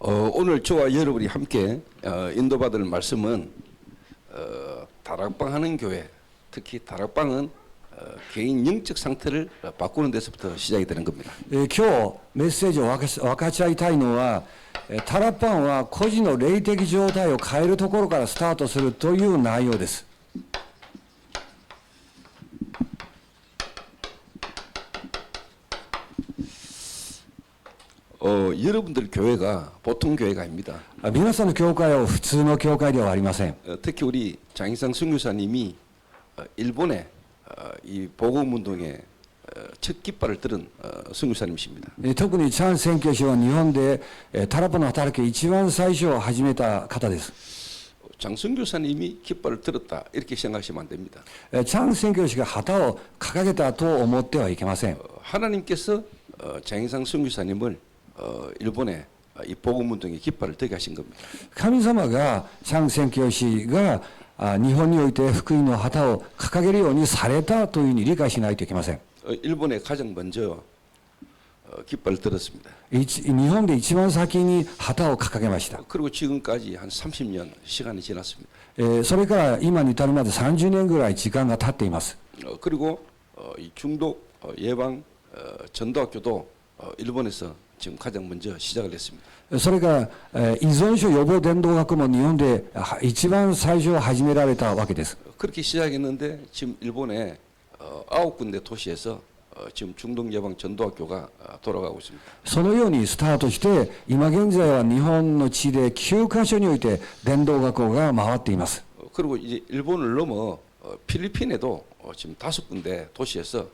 오늘 저와 여러분이 함께 인도받을 말씀은 다락방 하는 교회, 특히 다락방은 개인 영적 상태를 바꾸는 데서부터 시작이 되는 겁니다. 今日メッセージを分かち合いたいのは、タラパンは個人の霊的状態を変えるところからスタートするという内容です。 여러분들 교회가 보통 교회가 아닙니다. 皆さんの教会は普通の教会ではありません。 특히 우리 장희상 선교사님이 일본에 이 복음운동의 첫 깃발을 들은 선교사님이십니다. 特にチャン宣教師は日本でタラパンの働きを一番最初始めた方です。 장 선교사님이 깃발을 들었다 이렇게 생각하시면 안 됩니다. チャン宣教師が旗を掲げたと思ってはいけません。 하나님께서 장희상 선교사님을 일본에 이 복음운동의 깃발을 들게 하신 겁니다. 神様がチャン宣教師が日本において福音の旗を掲げるようにされたというふうに理解しないといけません。 일본에 가장 먼저 깃발을 들었습니다. 日本で一番先に旗を掲げました。 그리고 지금까지 한 30년 시간이 지났습니다. それから今に至るまで30年ぐらい時間が経っています。 그리고 이 중독 예방 전도학교도 일본에서 지금 가장 먼저 시작을 했습니다. それから依存症予防伝道学も日本で一番最初始められたわけです。 그렇게 시작했는데 지금 일본의 9군데 도시에서 지금 중독 예방 전도학교가 돌아가고 있습니다. そのようにスタートして今現在は日本の地で9カ所において伝道学校が回っています。 그리고 이제 일본을 넘어 필리핀에도 지금 5군데 도시에서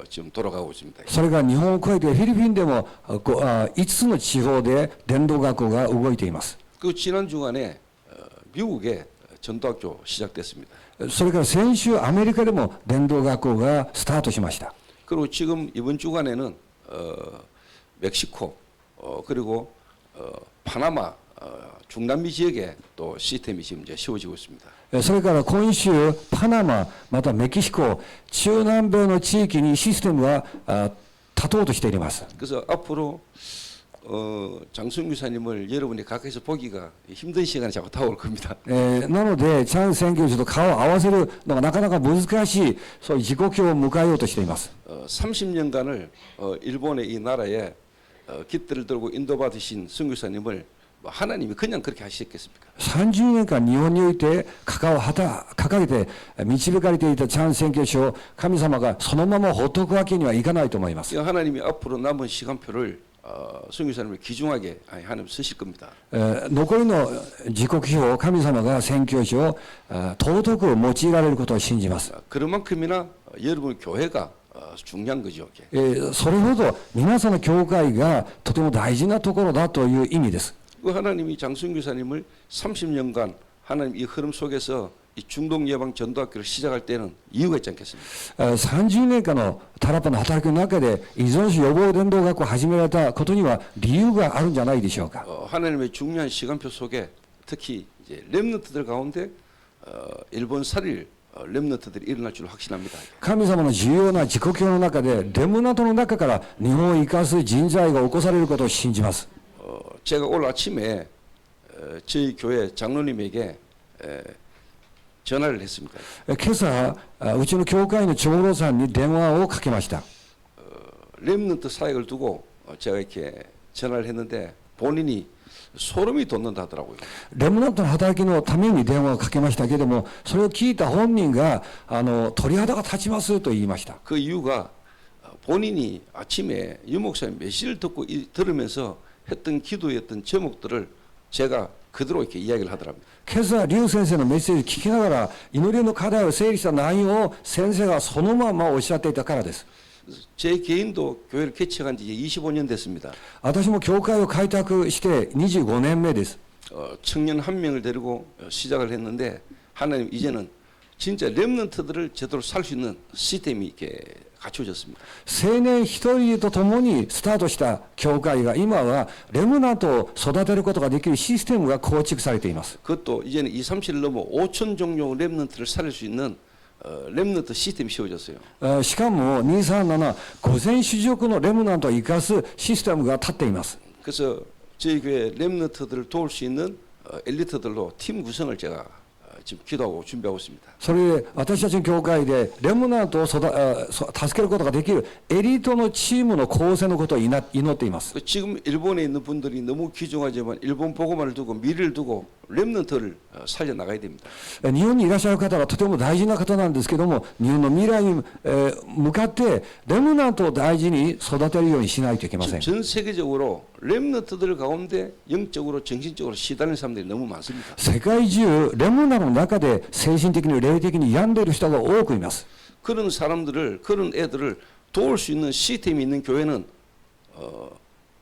지금 돌아가고 있습니다. それから日本を超えてフィリピンでも5つの地方で伝道学校が動いています。 그 지난 주간에 미국에 전도학교 시작됐습니다. それから先週アメリカでも伝道学校がスタートしました。 그리고 지금 이번 주간에는 멕시코 그리고 파나마 중남미 지역에 또 시스템이 지금 이제 세워지고 있습니다. それから今週パナマまたメキシコ中南米の地域にシステムが立とうとしています。 그래서 앞으로 장순 교사님을 여러분이 가까이서 보기가 힘든 시간이 자꾸 다가올 겁니다. なのでチャン宣教師と顔を合わせるのがなかなか難しいそういう時刻表を迎えようとしています。 30년간을 일본의 이 나라에 깃들을 들고 인도받으신 선교사님을 하나님이 그냥 그렇게 하시겠습니까? 30年間日本において旗を掲げて導かれていたチャン宣教師を神様がそのままほっとくわけにはいかないと思います。 하나님이 앞으로 남은 시간표를 선교사님을 귀중하게 하나님 쓰실 겁니다. 残りの時刻表を神様が宣教師を尊く用いられることを信じます。 그런 만큼이나 여러분 교회가 중요한 거죠. それほど皆さんの教会がとても大事なところだという意味です。 그 하나님이 장순 교사님을 30년간 하나님 이 흐름 속에서 이 중독 예방 전도학교를 시작할 때는 이유가 있지 않겠습니까? 30年間のタラパの働きの中で依存症予防伝道学を始められたことには理由があるんじゃないでしょうか。 하나님의 중요한 시간표 속에 특히 이제 렘넌트들 가운데 일본 살릴 렘넌트들이 일어날 줄 확신합니다. 神様の重要な時刻表の中でレムナントの中から日本を生かす人材が起こされることを信じます。 제가 오늘 아침에 저희 교회 장로님에게 전화를 했습니다. 今朝うちの教会の長老さんに電話をかけました。 렘넌트 사역을 두고 제가 이렇게 전화를 했는데 본인이 소름이 돋는다 하더라고요. レムナントの働きのために電話をかけましたけれども、それを聞いた本人が鳥肌が立ちますと言いました。 그 이유가 본인이 아침에 유 목사님 메시지를 들으면서 했던 기도였던 제목들을 제가 그대로 이렇게 이야기를 하더랍니다. 今朝劉先生のメッセージを聞きながら祈りの課題を整理した内容を先生がそのままおっしゃっていたからです。 제 개인도 교회를 개척한 지 25년 됐습니다. 私も教会を開拓して25年目です。 청년 한 명을 데리고 시작을 했는데 하나님 이제는 진짜 렘넌트들을 제대로 살 수 있는 시스템이 이렇게 갖춰졌습니다. 青年一人と共にスタートした教会が今はレムナントを育てることができるシステムが構築されています。 그것도 이제는 2, 30을 넘어 5천 종류 렘넌트를 살릴 수 있는 렘넌트 시스템이 세워졌어요. しかも2375000種族のレムナントを生かすシステムが立っています。 그래서 저희 교회 렘넌트들을 도울 수 있는 엘리트들로 팀 구성을 제가 지금 기도하고 준비하고 있습니다. それで私たちの教会でレムナントを助けることができるエリートのチームの構成のことを祈っています。 지금 일본에 있는 분들이 너무 귀중하지만 일본 보고만을 두고 미래를 두고 렘넌트를 살려 나가야 됩니다. 日本にいらっしゃる方はとても大事な方なんですけども、日本の未来に向かってレムナントを大事に育てるようにしないといけません。 전 세계적으로 렘넌트들 가운데 영적으로 정신적으로 시달리는 사람들이 너무 많습니다. 世界中レムナントの中で精神的に霊的に病んでいる人が多くいます。 그런 사람들을 그런 애들을 도울 수 있는 시스템이 있는 교회는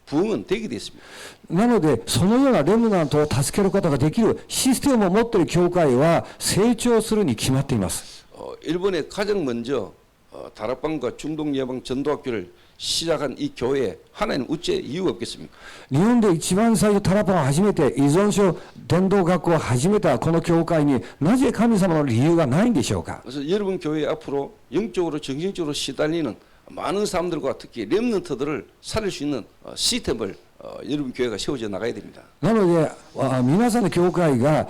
부흥은 되게 됐습니다. なのでそのようなレムナントを助けることができるシステムを持っている教会は成長するに決まっています。 일본에 가장 먼저 다락방과 중동 예방 전도학교를 시작한 이 교회에 하나님 어째 이유가 없겠습니까? 日本で一番最初タラパンを始めて依存症伝道学校を始めたこの教会になぜ神様の理由がないんでしょうか。 그래서 여러분 교회 앞으로 영적으로 정신적으로 시달리는 많은 사람들과 특히 렘넌트들을 살릴 수 있는 시스템을 여러분 교회가 세워져 나가야 됩니다. なので皆さんの教会が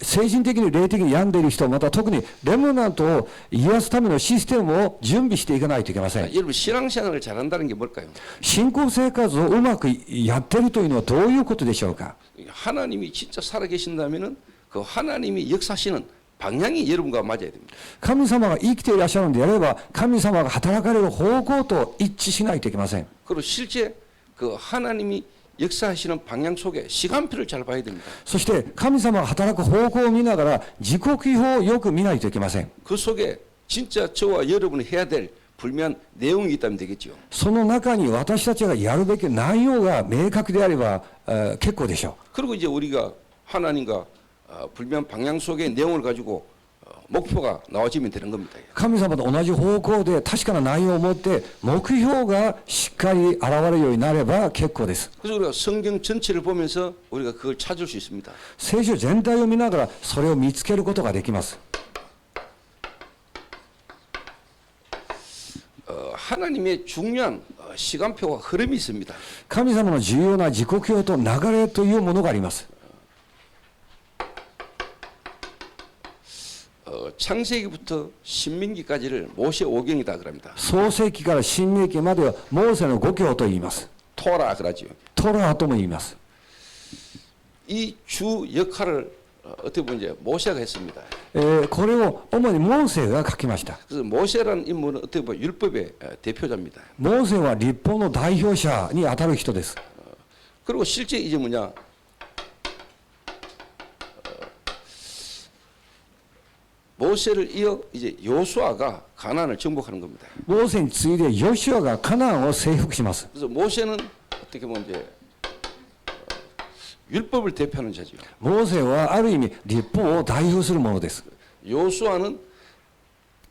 精神的に霊的に病んでいる人、また特にレムナントを癒すためのシステムを準備していかないといけません。 여러분 신앙생활을 잘한다는 게 뭘까요? 信仰生活をうまくやっているというのはどういうことでしょうか。 하나님이 진짜 살아계신다면은 그 하나님이 역사하시는 방향이 여러분과 맞아야 됩니다. 神様が生きていらっしゃるのであれば神様が働かれる方向と一致しないといけません。 그리고 실제 그 하나님이 역사하시는 방향 속에 시간표를 잘 봐야 됩니다. そして神様が働く方向を見ながら時刻表をよく見ないといけません。 그 속에 진짜 저와 여러분이 해야 될 불미한 내용이 있다면 되겠죠. その中に私たちがやるべき内容が明確であれば結構でしょう。 그리고 이제 우리가 하나님과 불미한 방향 속의 내용을 가지고 목표가 나와지면 되는 겁니다. 神様と同じ方向で確かな内容を持って目標がしっかり現れるようになれば結構です。 그래서 우리가 성경 전체를 보면서 우리가 그걸 찾을 수 있습니다. 聖書全体を見ながらそれを見つけることができます。 하나님의 중요한 시간표와 흐름이 있습니다. 神様の重要な時刻表と流れというものがあります。 창세기부터 신명기까지를 모세 5경이다 그럽니다. 創世記から新明記まではモーセの5教と言います。 토라 그러죠. トラとも言います。 이 주 역할을 어떻게 보면 이제 모세가 했습니다. これを主にモーセが書きました。 그래서 모세라는 인물은 어떻게 보면 율법의 대표자입니다. モーセは立法の代表者にあたる人です。 그리고 실제 이제 뭐냐? 모세를 이어 이제 요수아가 가나안을 정복하는 겁니다. モーセに次いでヨシュアがカナンを征服します。 그래서 모세는 어떻게 보면 이제 율법을 대표하는 자죠. モーセはある意味立法を代表するものです。 요수아는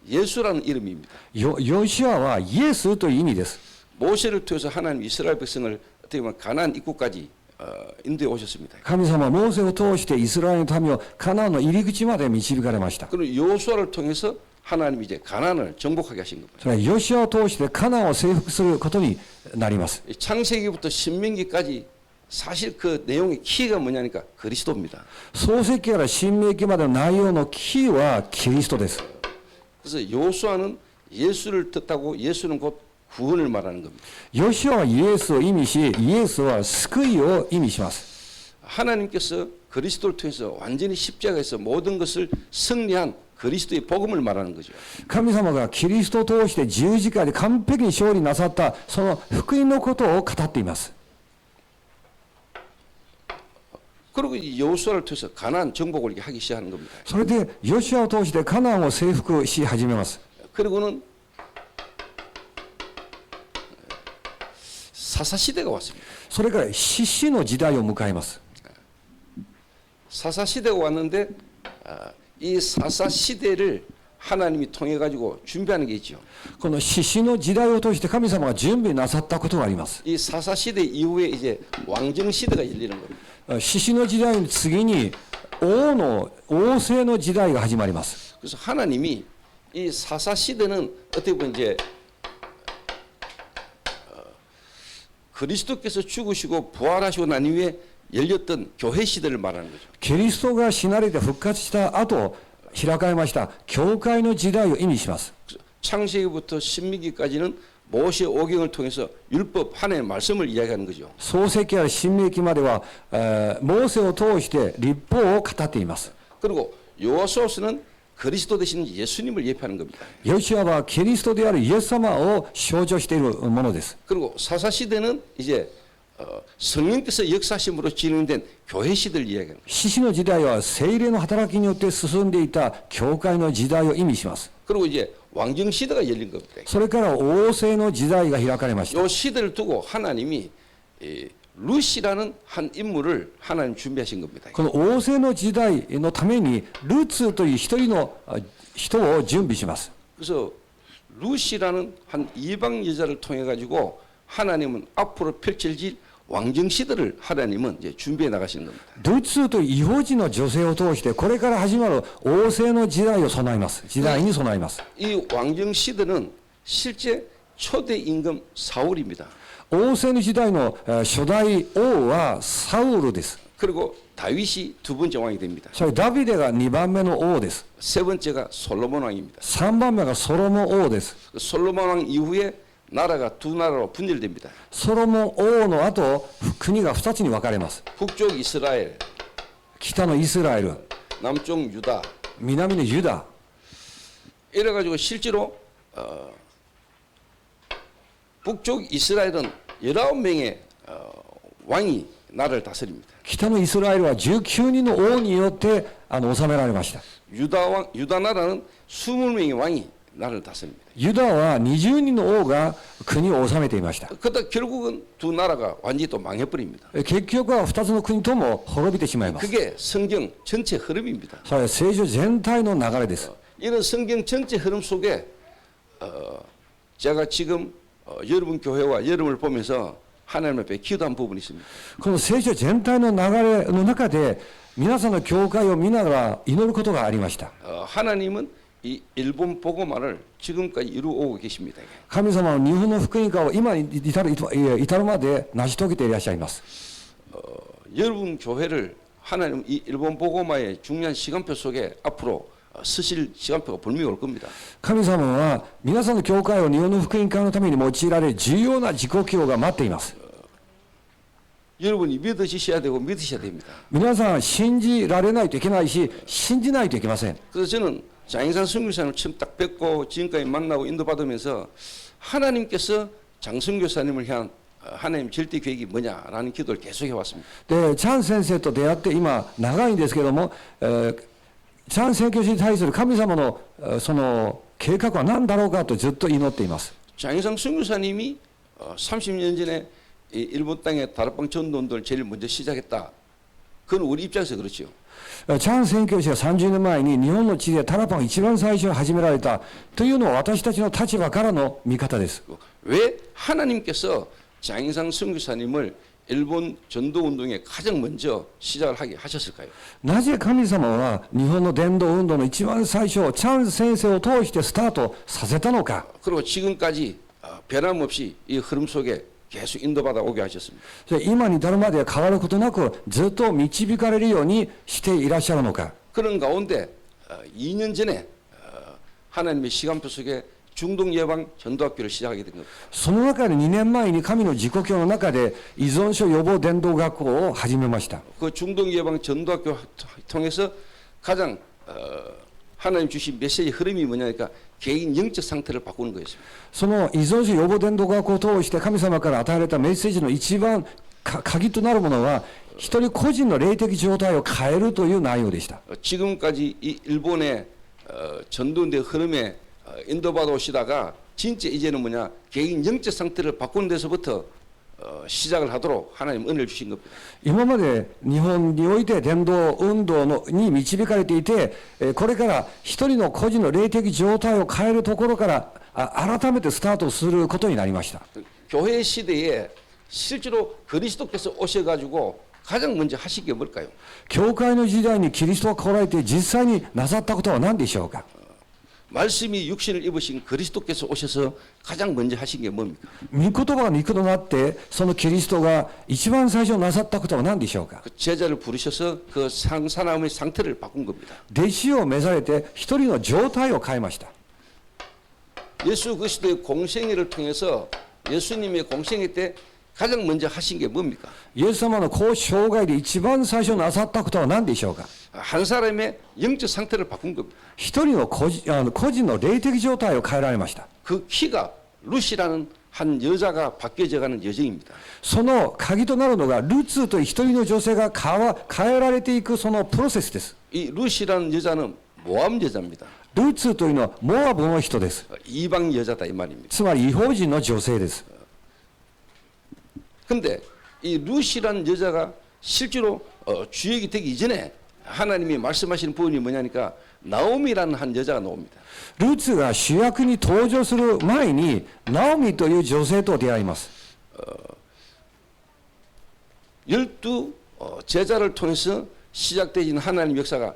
예수라는 이름입니다. ヨシュアはイエスという意味です。 모세를 통해서 하나님 이스라엘 백성을 어떻게 보면 가나안 입구까지 인도해 오셨습니다. 神様はモーセを通してイスラエルの民をカナンの入り口まで導かれました。 그리고 요수아를 통해서 하나님이 이제 가나안을 정복하게 하신 겁니다. それはヨシュアを通してカナンを征服することになります。 창세기부터 신명기까지 사실 그 내용의 키가 뭐냐니까 그리스도입니다. 創世記から新明記までの内容のキーはキリストです。 그래서 요수아는 예수를 뜻하고 예수는 곧 구원을 말하는 겁니다. ヨシュアはイエスを意味し、イエスは救いを意味します。 하나님께서 그리스도를 통해서 완전히 십자가에서 모든 것을 승리한 그리스도의 복음을 말하는 거죠. 神様がキリストを通して十字架で完璧に勝利なさったその福音のことを語っています。 그리고 이 여호수아를 통해서 가나안 정복을 이렇게 하기 시작하는 겁니다. それでヨシュアを通してカナンを征服し始めます。 그리고는 사사 시대가 왔습니다. それから獅子の時代を迎えます。 사사 시대가 왔는데 이 사사 시대를 하나님이 통해 가지고 준비하는 게 있죠. この獅子の時代を通して神様が準備なさったことがあります。 이 사사 시대 이후에 이제 왕정 시대가 열리는 겁니다. 獅子の時代の次に王政の時代が始まります。 그래서 하나님이 이 사사 시대는 어떻게 보면 이제 그리스도께서 죽으시고 부활하시고 난 이후에 열렸던 교회 시대를 말하는 거죠. キリストが死なれて復活した後開かれました教会の時代を意味します。 창세기부터 신명기까지는 모세 오경을 통해서 율법 하나님의 말씀을 이야기하는 거죠. 創世記から新明記までは、モーセを通して立法を語っています。 그리고 요소스는 그리스도 대신 예수님을 예표하는 겁니다. ヨシュアはキリストであるイエス様を象徴しているものです。 그리고 사사시대는 이제 성령께서 역사심으로 진행된 교회 시대를 이야기하는 거예요. 獅子の時代は聖霊の働きによって進んでいた教会の時代を意味します。 그리고 이제 왕정 시대가 열린 겁니다. それから王政の時代が開かれました。 이 시대를 두고 하나님이 루시라는 한 인물을 하나님 준비하신 겁니다. この王政の時代のためにルツという一人の人を準備します。 그래서 루시라는 한 이방 여자를 통해 가지고 하나님은 앞으로 펼쳐질 왕정 시대를 하나님은 이제 준비해 나가시는 겁니다. ルツという異邦人の女性を通してこれから始まる王政の時代を備えます。時代に備えます。 이 왕정 시대는 실제 초대 임금 사울입니다. 王政の時代の初代王はサウルです。 그리고 다윗이 두 번째 왕이 됩니다. それダビデが2番目の王です。 세 번째가 솔로몬 왕입니다. 3番目がソロモン王です。 솔로몬 왕 이후에 나라가 두 나라로 분열됩니다. ソロモン王の後国が2つに分かれます。 북쪽 이스라엘, 北のイスラエル、 남쪽 유다. 南のユダ。 이래 가지고 실제로 북쪽 이스라엘은 19명의 왕이 나라를 다스립니다. 北のイスラエルは19人の王によって治められました。 유다 나라는 20명의 왕이 나라를 다스립니다. ユダは20人の王が国を治めていました。 그러다 결국은 두 나라가 완전히 또 망해버립니다. 結局は2つの国とも滅びてしまいます。 그게 성경 전체 흐름입니다. それは聖書全体の流れです。 이런 성경 전체 흐름 속에 제가 지금 여러분 교회와 여러분을 보면서 하나님 앞에 기도한 부분이 있습니다. この聖書全体の流れの中で皆さんの教会を見ながら祈ることがありました。 하나님은 이 일본 복음화를 지금까지 이루어오고 계십니다. 神様は日本の福音化を今に至るまで成し遂げていらっしゃいます。 여러분 교회를 하나님 이 일본 복음화의 중요한 시간표 속에 앞으로 쓰실 시간표가 분명히 올 겁니다. 神様は皆さんの教会を日本の福音化のために用いられ重要な時刻表が待っています。 여러분이 믿으셔야 되고 믿으셔야 됩니다. 皆さん信じられないといけないし信じないといけません。 그래서 저는 장인산 선교사님을 처음 딱 뵙고 지금까지 만나고 인도받으면서 하나님께서 장선교사님을 향한 하나님 절대 계획이 뭐냐라는 기도를 계속 해왔습니다. でチャン先生と出会って今長いんですけども、チャン宣教師に対する神様のその計画は何だろうかとずっと祈っています。 장인상 선교사님이 30년 전에 일본 땅에 다락방 전도운동을 제일 먼저 시작했다. 그건 우리 입장에서 그렇죠. チャン宣教師が30年前に日本の地でタラパンを一番最初に始められたというのは私たちの立場からの見方です。 왜 하나님께서 장인상 선교사님을 일본 전도운동에 가장 먼저 시작을 하게 하셨을까요? なぜ神様は日本の伝道運動の一番最初チャン先生を通してスタートさせたのか。 그리고 지금까지 변함없이 이 흐름 속에 계속 인도받아 오게 하셨습니다. 今に至るまで変わることなくずっと導かれるようにしていらっしゃるのか。 그런 가운데 2년 전에 하나님의 시간표 속에 중동 예방 전도학교를 시작하게 된 겁니다. その中で2年前に神の自己教の中で依存症予防伝道学校を始めました。 그 중동 예방 전도학교 통해서 가장 하나님 주신 메시지 흐름이 뭐냐니까 개인 영적 상태를 바꾸는 거였습니다. その依存症予防伝道学校を通して神様から与えられたメッセージの一番鍵となるものは一人個人の霊的状態を変えるという内容でした。 지금까지 이 일본의 전도운동 흐름에 인도받아 오시다가 진짜 이제는 뭐냐 개인 영적 상태를 바꾸는 데서부터 시작을 하도록 하나님 은혜를 주신 겁니다. 今まで日本において伝道運動に導かれていてこれから一人の個人の霊的状態を変えるところから改めてスタートすることになりました。 교회 시대에 실제로 그리스도께서 오셔가지고 가장 먼저 하신 게 뭘까요? 教会の時代にキリストが来られて実際になさったことは何でしょうか。 말씀이 육신을 입으신 그리스도께서 오셔서 가장 먼저 하신 게 뭡니까? 御言葉が肉となって、そのキリストが一番最初なさったことは何でしょうか。 그 제자를 부르셔서 그 사람의 상태를 바꾼 겁니다. 弟子を召されて、一人の状態を変えました。 예수 그리스도의 공생애를 통해서 예수님의 공생애 때 가장 먼저 하신 게 뭡니까? イエス様のこう生涯で一番最初なさったことは何でしょうか。 한 사람의 영적 상태를 바꾼 겁니다. 一人の個人の霊的状態を変えられました。 그 키가 루시라는 한 여자가 바뀌어져가는 여정입니다. その鍵となるのが、ルツという一人の女性が変えられていくそのプロセスです。 이 루시라는 여자는 모함 여자입니다. ルツというのはモアブの人です。 이방 여자다 이 말입니다. つまり違法人の女性です。 근데 이 루시라는 여자가 실제로 주역이 되기 이전에 하나님이 말씀하시는 부분이 뭐냐니까 나오미라는 한 여자가 나옵니다. ルツが主役に登場する前に、ナオミという女性と出会います。 12 제자를 통해서 시작되는 하나님 역사가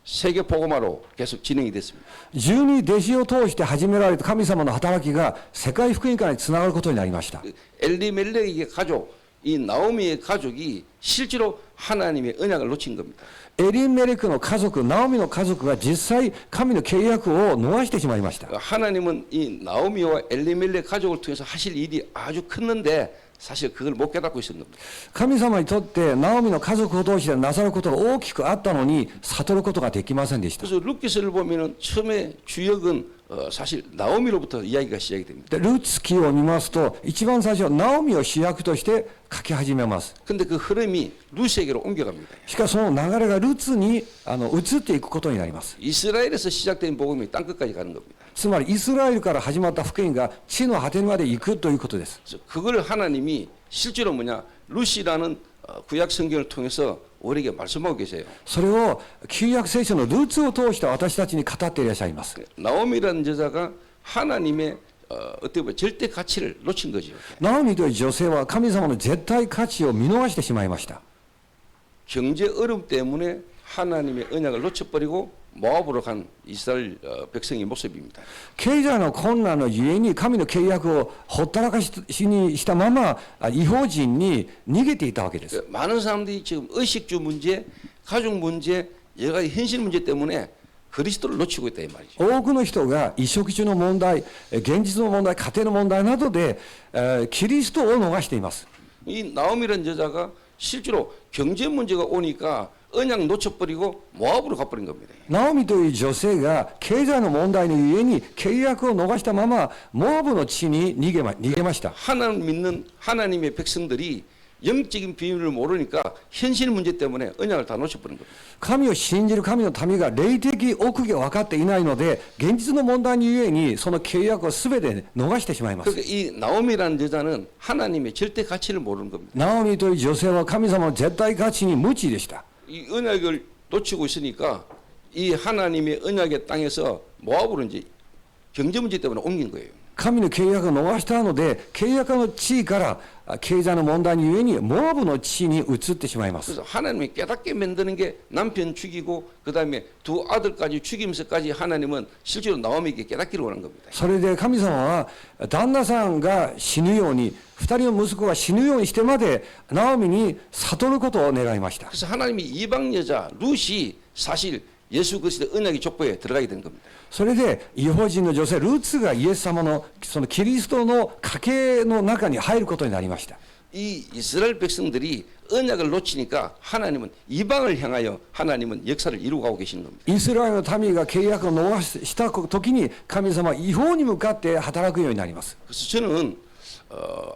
세계 복음화로 계속 진행이 됐습니다. 12弟子を通して始められた神様の働きが世界福音化につながることになりました。 엘리멜렉의 가족, 이 나오미의 가족이 실제로 하나님의 언약을 놓친 겁니다. エリメレクの家族、ナオミの家族が実際神の契約を逃してしまいました。 하나님은 이 나오미와 엘리멜렉 가족을 통해서 하실 일이 아주 컸는데 사실 그걸 못 깨닫고 있었던 겁니다. 神様にとってナオミの家族を通してなさることが大きくあったのに悟ることができませんでした。 그래서 루키스를 보면은 처음에 주역은 사실 나오미로부터 이야기가 시작이 됩니다. でルーツ記を見ますと、一番最初はナオミを主役として書き始めます。 근데 그 흐름이 루시에게로 옮겨갑니다. しかしその流れがルツに移っていくことになります。 이스라엘에서 시작된 복음이 땅 끝까지 가는 겁니다. つまりイスラエルから始まった福音が地の果てまで行くということです。 그래서 그걸 하나님이 실제로 뭐냐 루시라는 구약 성경을 통해서 우리에게 말씀하고 계세요. それを旧約聖書のルーツを通して私たちに語っていらっしゃいます。 나오미라는 여자가 하나님의 어떻게 보면 절대 가치를 놓친 거죠. ナオミという女性は神様の絶対価値を見逃してしまいました。 경제 어려움 때문에 하나님의 언약을 놓쳐버리고 모압으로 간 이스라엘 백성의 모습입니다. 経済の困難のゆえに神の契約をほったらかしにしたまま違法人に逃げていたわけです。 많은 사람들이 지금 의식주 문제, 가족 문제, 여러 가지 현실 문제 때문에 그리스도를 놓치고 있다 이 말이죠. 多くの人が衣食住の問題、現実の問題、家庭の問題などでキリストを逃しています。 이 나오미라는 여자가 실제로 경제 문제가 오니까 언약 놓쳐버리고 모압으로 가버린 겁니다. ナオミという女性が経済の問題のゆえに契約を逃したままモアブの地に逃げました。 하나님 믿는 하나님의 백성들이 영적인 비밀을 모르니까 현실 문제 때문에 언약을 다 놓쳐버린 겁니다. 神を信じる神の民が霊的奥義を分かっていないので、現実の問題にゆえにその契約を全て逃してしまいます。 그러니까 이 나오미라는 여자는 하나님의 절대 가치를 모르는 겁니다. ナオミという女性は神様の絶対価値に無知でした。 이 언약을 놓치고 있으니까 이 하나님의 언약의 땅에서 모압으로 이제 경제 문제 때문에 옮긴 거예요. 神の契約を逃したので、契約の地位から経済の問題にゆえにモアブの地に移ってしまいます。 그래서 하나님이 깨닫게 만드는 게 남편 죽이고 그 다음에 두 아들까지 죽이면서까지 하나님은 실제로 나오미에게 깨닫기를 원한 겁니다. それで神様は旦那さんが死ぬように、二人の息子が死ぬようにしてまでナオミに悟ることを願いました。 그래서 하나님이 이방 여자 룻이 사실 예수 그리스도의 언약의 족보에 들어가게 된 겁니다. それで違法人の女性ルーツがイエス様のそのキリストの家系の中に入ることになりました。 이 이스라엘 백성들이 언약을 놓치니까 하나님은 이방을 향하여 하나님은 역사를 이루고 가고 계시는 겁니다. イスラエルの民が契約を逃した時に神様は違法に向かって働くようになります。 그래서 저는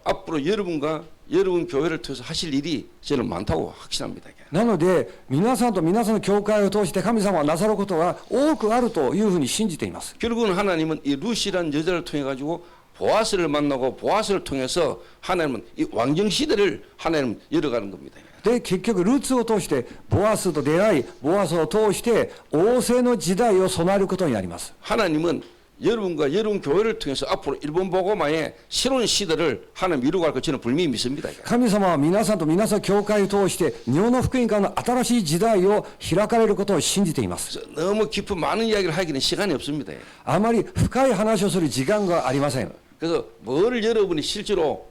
앞으로 여러분과 여러분 교회를 통해서 하실 일이 저는 많다고 확신합니다. なので皆さんと皆さんの教会を通して神様はなさることが多くあるというふうに信じています。 결국은 하나님은 이 룻이라는 여자를 통해 가지고 보아스를 만나고 보아스를 통해서 하나님은 이 왕정 시대를 하나님은 열어가는 겁니다. で結局ルーツを通してボアスと出会い、ボアスを通して王政の時代を備えることになります。 하나님은 여러분과 여러분 교회를 통해서 앞으로 일본 복음화의 새로운 시대를 하나님 이루고 갈 것 저는 분명히 믿습니다. 神様は皆さんと皆さん教会を通して日本の福音化の新しい時代を開かれることを信じています。 그래서 너무 깊은 많은 이야기를 하기는 시간이 없습니다. あまり深い話をする時間がありません。 그래서 뭘 여러분이 실제로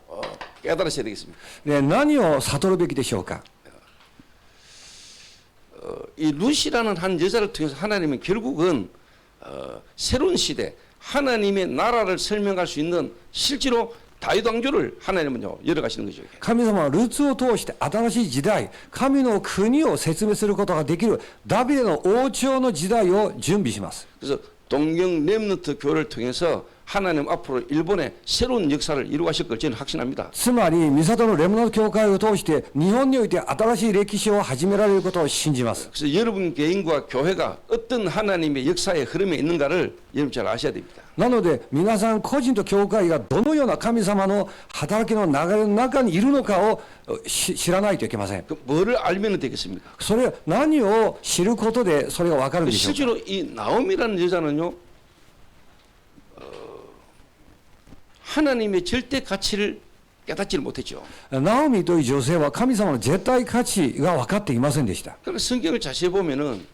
깨달으셔야 되겠습니다. で、何を悟るべきでしょうか。 이 루시라는 한 여자를 통해서 하나님은 결국은 새로운 시대 하나님의 나라를 설명할 수 있는 실제로 다윗 왕조를 하나님은요 열어가시는 거죠. 神様はルツを通して新しい時代、神の国を説明することができるダビデの王朝の時代を準備します。 그래서 동경 렘넌트 교회를 통해서 하나님 앞으로 일본의 새로운 역사를 이루가실 걸 저는 확신합니다. つまり、ミサトのレムナント教会を通して日本において新しい歴史を始められることを信じます。 그래서 여러분 개인과 교회가 어떤 하나님의 역사의 흐름에 있는가를 여러분 잘 아셔야 됩니다. なので、皆さん個人と教会がどのような神様の働きの流れの中にいるのかを知らないといけません。 그 뭐를 알면 되겠습니까? それ、何を知ることでそれが分かるんでしょうか。 실제로 이 나옴이라는 여자는요, 하나님의 절대 가치를 깨닫지를 못했죠. ナオミという女性は神様の絶対価値が分かっていませんでした。 그래서 성경을 자세히 보면은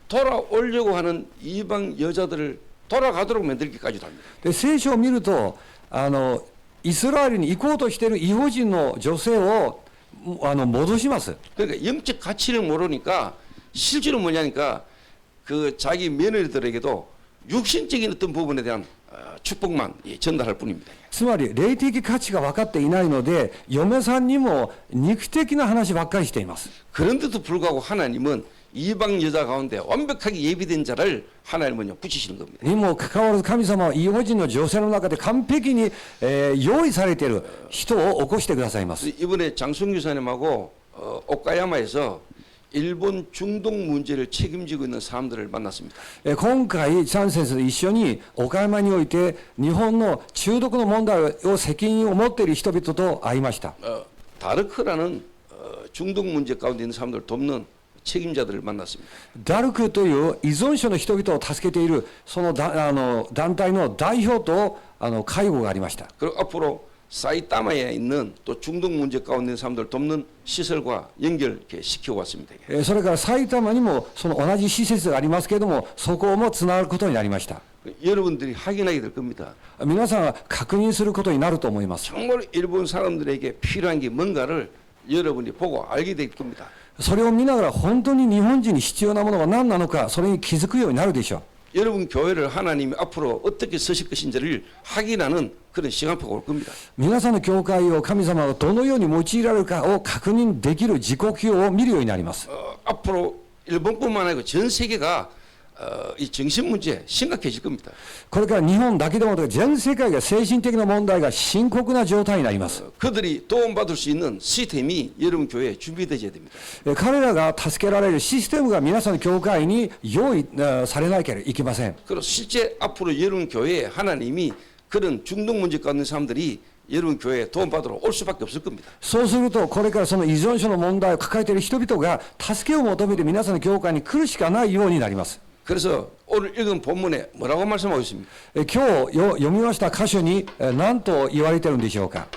돌아오려고 하는 이방 여자들을 돌아가도록 만들기까지도 합니다. で、聖書を見ると、イスラエルに行こうとしている異邦人の女性を戻します。 그러니까 영적 가치를 모르니까 실제로 뭐냐니까 그 자기 며느리들에게도 육신적인 어떤 부분에 대한 축복만 전달할 뿐입니다. つまり霊的価値が分かっていないので、嫁さんにも肉的な話ばっかりしています。 그런데도 불구하고 하나님은 이방 여자 가운데 완벽하게 예비된 자를 하나님은요 붙이시는 겁니다. にもかかわらず神様は異邦人の女性の中で完璧に、用意されている人を起こしてくださいます。 이번에 장승규 사님하고 오카야마에서 일본 중동 문제를 책임지고 있는 사람들을 만났습니다. 今回チャン先生と一緒に岡山において日本の中毒の問題を責任を持っている人々と会いました。 다르크라는 중동 문제 가운데 있는 사람들을 돕는 책임자들을 만났습니다. ダルクという依存症の人々を助けているその団体の代表と会合がありました。 그리고 앞으로 사이타마에 있는 또 중동 문제 가운데 있는 사람들을 돕는 시설과 연결 이렇게 시키고 왔습니다. それから埼玉にもその同じ施設がありますけれども、そこもつながることになりました。 여러분들이 확인하게 될 겁니다. 皆さんが確認することになると思います。 정말 일본 사람들에게 필요한 게 뭔가를 여러분이 보고 알게 될 겁니다. それを見ながら本当に日本人に必要なものが何なのか、それに気づくようになるでしょう。 여러분 교회를 하나님이 앞으로 어떻게 쓰실 것인지를 확인하는 그런 시간표가 올 겁니다. 皆さんの教会を神様がどのように用いられるかを確認できる時刻表を見るようになります。 앞으로 일본뿐만 아니고 전 세계가 이 정신 문제 심각해질 겁니다. これから日本だけでもなく全世界が精神的な問題が深刻な状態になります。 그들이 도움받을 수 있는 시스템이 여러분 교회에 준비되어야 됩니다. 彼らが助けられるシステムが皆さんの教会に用意されなければいけません。 그리고 실제 앞으로 여러분 교회에 하나님이 그런 중독 문제 가운데 사람들이 여러분 교회에 도움받으러 올 수밖에 없을 겁니다. そうすると、これからその依存症の問題を抱えている人々が助けを求めて皆さんの教会に来るしかないようになります。 그래서 오늘 읽은 본문에 뭐라고 말씀하고 있습니까? 今日読みました箇所に何と言われているんでしょうか。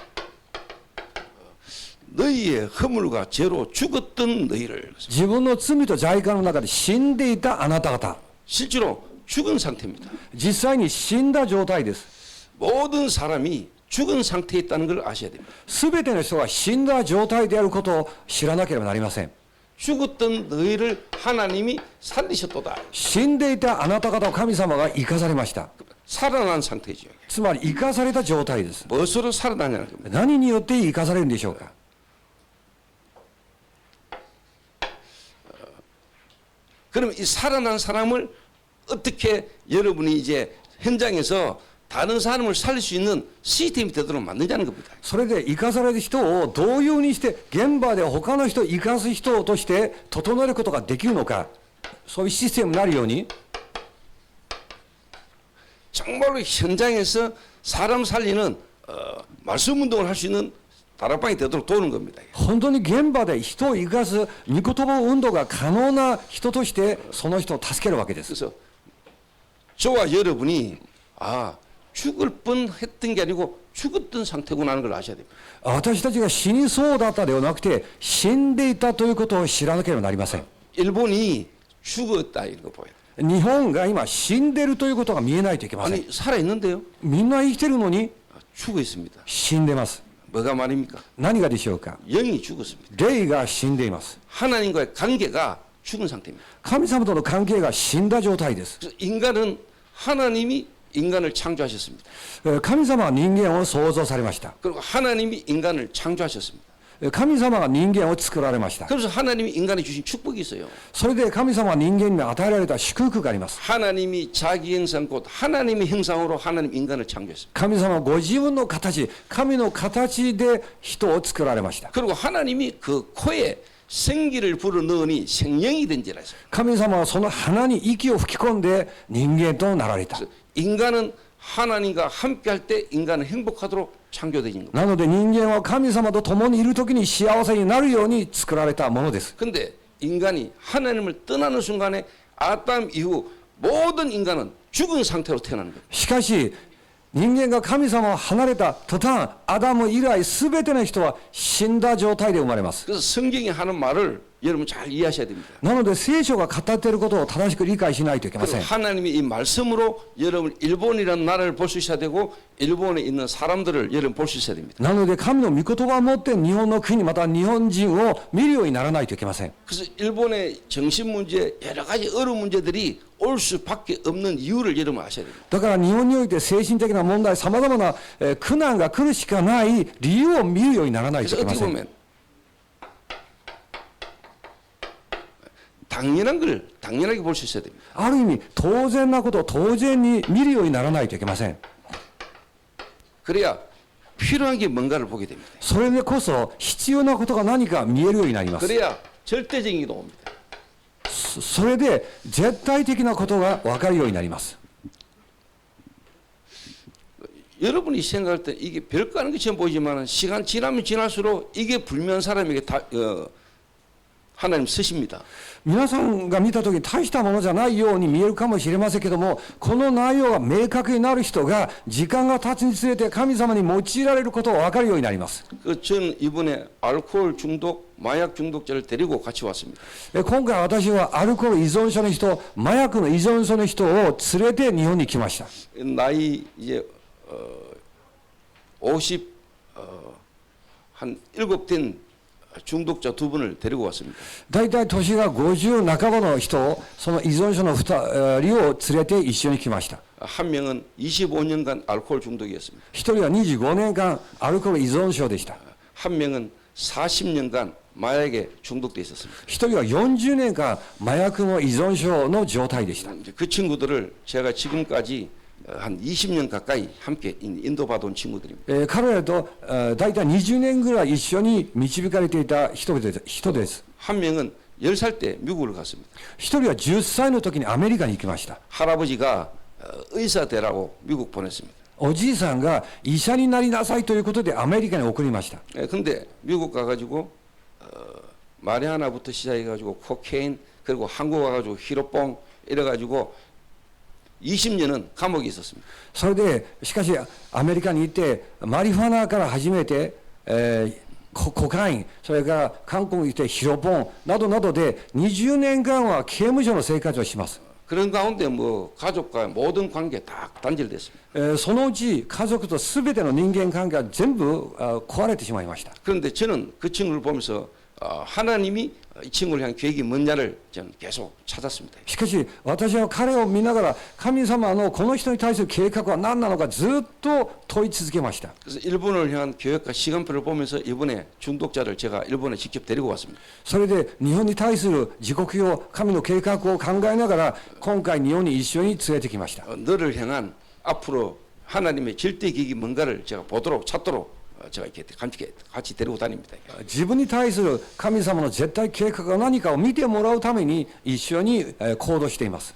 너희의 허물과 죄로 죽었던 너희를. 自分の罪と罪過の中で死んでいたあなた方、 실제로 죽은 상태입니다. 実際に死んだ状態です。 모든 사람이 죽은 상태에 있다는 걸 아셔야 됩니다. すべての人が死んだ状態であることを知らなければなりません。 죽었던 너희를 하나님이 살리셨도다. 死んでいたあなた方を神様が生かされました。 살아난 상태죠. つまり生かされた状態です。 무엇으로 살아나냐는 겁니다. 何によって生かされるんでしょうか。 그럼 이 살아난 사람을 어떻게 여러분이 이제 현장에서 다른 사람을 살릴 수 있는 시스템이 되도록 만드냐는 겁니다. それで生かされる人をどういうふうにして現場で他の人を生かす人として整えることができるのか、そういうシステムになるように、 정말로 현장에서 사람 살리는 말씀 운동을 할 수 있는 다락방이 되도록 도우는 겁니다. 本当に現場で人を生かす御言葉運動が可能な人としてその人を助けるわけです。 그래서 저와 여러분이 아, 죽을 뻔했던 게 아니고 죽었던 상태구나 하는 걸 아셔야 됩니다. 私たちが死にそうだったではなくて、死んでいたということを知らなければなりません。 일본이 죽었다 이런 거 보여요. 日本が今死んでるということが見えないといけません。 아니 살아 있는데요? みんな生きてるのに 죽어 있습니다. 死んでます。 뭐가 말입니까? 何がでしょうか。 영이 죽었습니다. 霊が死んでいます。 하나님과의 관계가 죽은 상태입니다. 神様との関係が死んだ状態です。 그래서 인간은 하나님이 인간을 창조하셨습니다. 神様は人間を創造されました。 그리고 하나님이 인간을 창조하셨습니다. 神様が人間を作られました。 그래서 하나님이 인간에 주신 축복이 있어요. それで神様は人間に与えられた祝福があります。 하나님이 자기 형상 곧 하나님의 형상으로 하나님 인간을 창조했습니다. 神様はご自分の形、神の形で人を作られました。 그리고 하나님이 그 코에 생기를 불어넣으니 생명이 된지라 했어요. 神様はその鼻に息を吹き込んで人間となられた。 그래서 인간은 하나님과 함께할 때 인간은 행복하도록 창조되는 겁니다. なので人間は神様と共にいるときに幸せになるように作られたものです。 근데 인간이 하나님을 떠나는 순간에 아담 이후 모든 인간은 죽은 상태로 태어나는 겁니다. しかし人間が神様を離れた途端、アダム以来すべての人は死んだ状態で生まれます。 그래서 성경이 하는 말을 여러분 잘 이해하셔야 됩니다. なので聖書が語っていることを正しく理解しないといけませ 그리고 ん。 하나님이 이 말씀으로 여러분 일본이라는 나라를 볼 수 있어야 되고 일본에 있는 사람들을 여러분 볼 수 있어야 됩니다. なので神の御言葉を持って日本の国また日本人を見るようにならないといけません。 그래서 일본의 정신 문제 여러 가지 어려운 문제들이 올 수밖에 없는 이유를 여러분 아셔야 됩니다. だから日本において精神的な問題、さまざまな苦難が来るしかない理由を見るようにならないと 그래서 いけま 어떻게 せん。 보면 당연한 걸 당연하게 볼 수 있어야 됩니다. ある意味当然なことを当然に見るようにならないといけません。 그래야 필요한 게 뭔가를 보게 됩니다. それでこそ必要なことが何か見えるようになります。 그래야 절대적인 게 나옵니다. それで絶対的なことが分かるようになります。 여러분이 생각할 때 이게 별거 아닌 것처럼 보이지만 시간 지나면 지날수록 이게 불면 사람에게 하나님 쓰십니다. 皆さんが見たときに大したものじゃないように見えるかもしれませんけども、この内容が明確になる人が時間が経つにつれて神様に用いられることが分かるようになります。 저는 이번에 알코올 중독, 마약 중독자를 데리고 같이 왔습니다. 今回私はアルコール依存症の人、麻薬の依存症の人を連れて日本に来ました。 나이 이제 50 한 7된 중독자 두 분을 데리고 왔습니다. 大体年が50半ばの人、その依存症の2人を連れて一緒に来ました。 한 명은 25년간 알코올 중독이었습니다. 一人は25年間アルコール依存症でした。 한 명은 40년간 마약에 중독돼 있었습니다. 一人は40年間麻薬の依存症の状態でした。 그 친구들을 제가 지금까지 한 20년 가까이 함께 인도받아온 친구들입니다. 彼らと大体20年ぐらい一緒に導かれていた人です。 한 명은 10살 때 미국을 갔습니다. 一人は10歳の時にアメリカに行きました。 할아버지가 의사 되라고 미국 보냈습니다. おじいさんが医者になりなさいということでアメリカに送りました。 근데 미국 가가지고 마리아나부터 시작해가지고 코케인 그리고 한국 와가지고 히로뽕 이래가지고 20년은 감옥에 있었습니다. それでしかしアメリカに行ってマリファナから始めて、コカイン、それから韓国に行ってヒロポンなどなどで20年間は刑務所の生活をします。 그런 가운데 뭐 가족과 모든 관계 다 단절됐습니다. そのうち家族と全ての人間関係が全部壊れてしまいました。 그런데 저는 그 친구를 보면서 하나님이 이 친구를 향한 계획이 뭐냐를 저는 계속 찾았습니다. しかし私は彼を見ながら神様のこの人に対する計画は何なのかずっと問い続けました。 그래서 일본을 향한 계획과 시간표를 보면서 이번에 중독자를 제가 일본에 직접 데리고 왔습니다. それで日本に対する時刻表、神の計画を考えながら今回日本に一緒に連れてきました。 너를 향한 앞으로 하나님의 절대 계획이 뭔가를 제가 보도록 찾도록 제가 이렇게 같이 데리고 다닙니다. 自分に対する神様の絶対計画が何かを見てもらうために一緒に行動しています。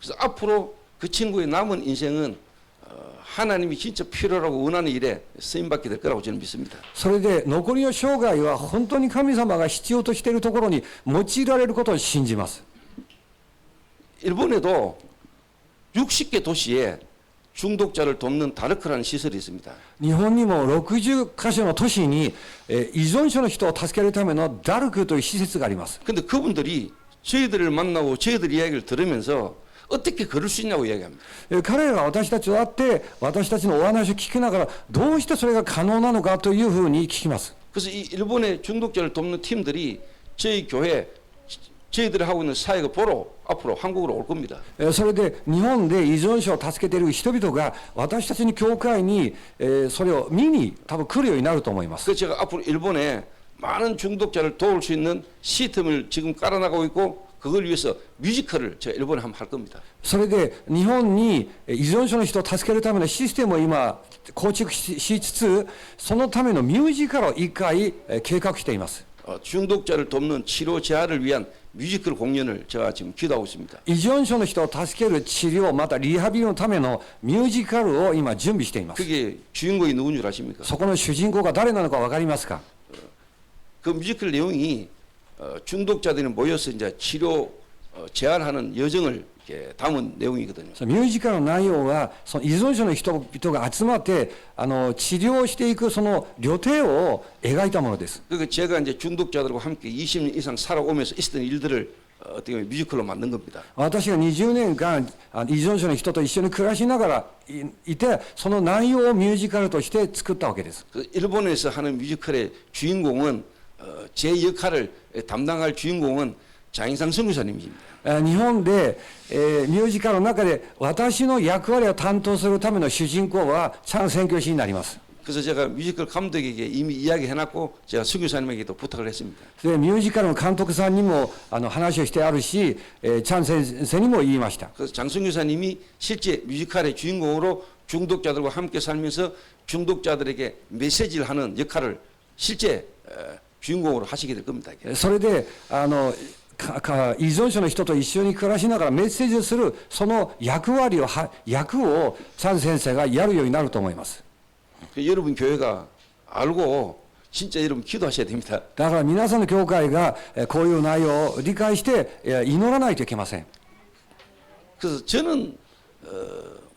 그래서 앞으로 그 친구의 남은 인생은 하나님이 진짜 필요하고 원하는 일에 쓰임받게 될 거라고 저는 믿습니다. それで残りの生涯は本当に神様が必要としているところに用いられることを信じます。 일본에도 60개 도시에 중독자를 돕는 다르크라는 시설이 있습니다. 日本にも60カ所の都市に、依存症の人を助けるためのダルクという施設があります。 근데 그분들이 저희들을 만나고 저희들 이야기를 들으면서 어떻게 그럴 수 있냐고 이야기합니다. 彼らが私たちと会って私たちのお話を聞きながらどうしてそれが可能なのかというふうに聞きます。 그래서 이 일본의 중독자를 돕는 팀들이 저희 교회 저희들이 하고 있는 사역을 보러 앞으로 한국으로 올 겁니다. それで日本で依存症を助けている人々が私たちの教会にそれを見に多分来るようになると思います。 그래서 제가 앞으로 일본에 많은 중독자를 도울 수 있는 시스템을 지금 깔아나가고 있고 그걸 위해서 뮤지컬을 제가 일본에 한번 할 겁니다. それで日本に依存症の人を助けるためのシステムを今構築しつつそのためのミュージカルを一回計画しています。 중독자를 돕는 치료 재활을 위한 뮤지컬 공연을 제가 지금 기도하고 있습니다. 依存症の人を助ける治療またリハビリのためのミュージカルを今準備しています。 그게 주인공이 누군 줄 아십니까? そこの主人公が誰なのか分かりますか？ 그 뮤지컬 내용이 중독자들이 모여서 이제 치료 재활하는 여정을 이렇게 담은 내용이거든요. ミュージカルの内容はその依存症の人々が集まって治療していくその旅程を描いたものです。 그러니까 제가 이제 중독자들과 함께 20년 이상 살아오면서 있었던 일들을 어떻게 보면 뮤지컬로 만든 겁니다. 私が20年間依存症の人と一緒に暮らしながらいてその内容をミュージカルとして作ったわけです。 그 일본에서 하는 뮤지컬의 주인공은 제 역할을 담당할 주인공은 장인상 선교사님입니다. 日本で、ミュージカルの中で私の役割を担当するための主人公はチャン宣教師になります。 그래서 제가 뮤지컬 감독에게 이미 이야기해놨고 제가 선교사님에게도 부탁을 했습니다. でミュージカルの監督さんにも話をしてあるし、チャン先生にも言いました。 그래서 장 선교사님이 실제 뮤지컬의 주인공으로 중독자들과 함께 살면서 중독자들에게 메시지를 하는 역할을 실제 주인공으로 하시게 될 겁니다. それで依存症の人と一緒に暮らしながらメッセージをするその役をチャン先生がやるようになると思います。 여러분 교회가 알고 진짜 여러분 기도하셔야 됩니다. だから皆さんの教会がこういう内容を理解して祈らないといけません。 그래서 저는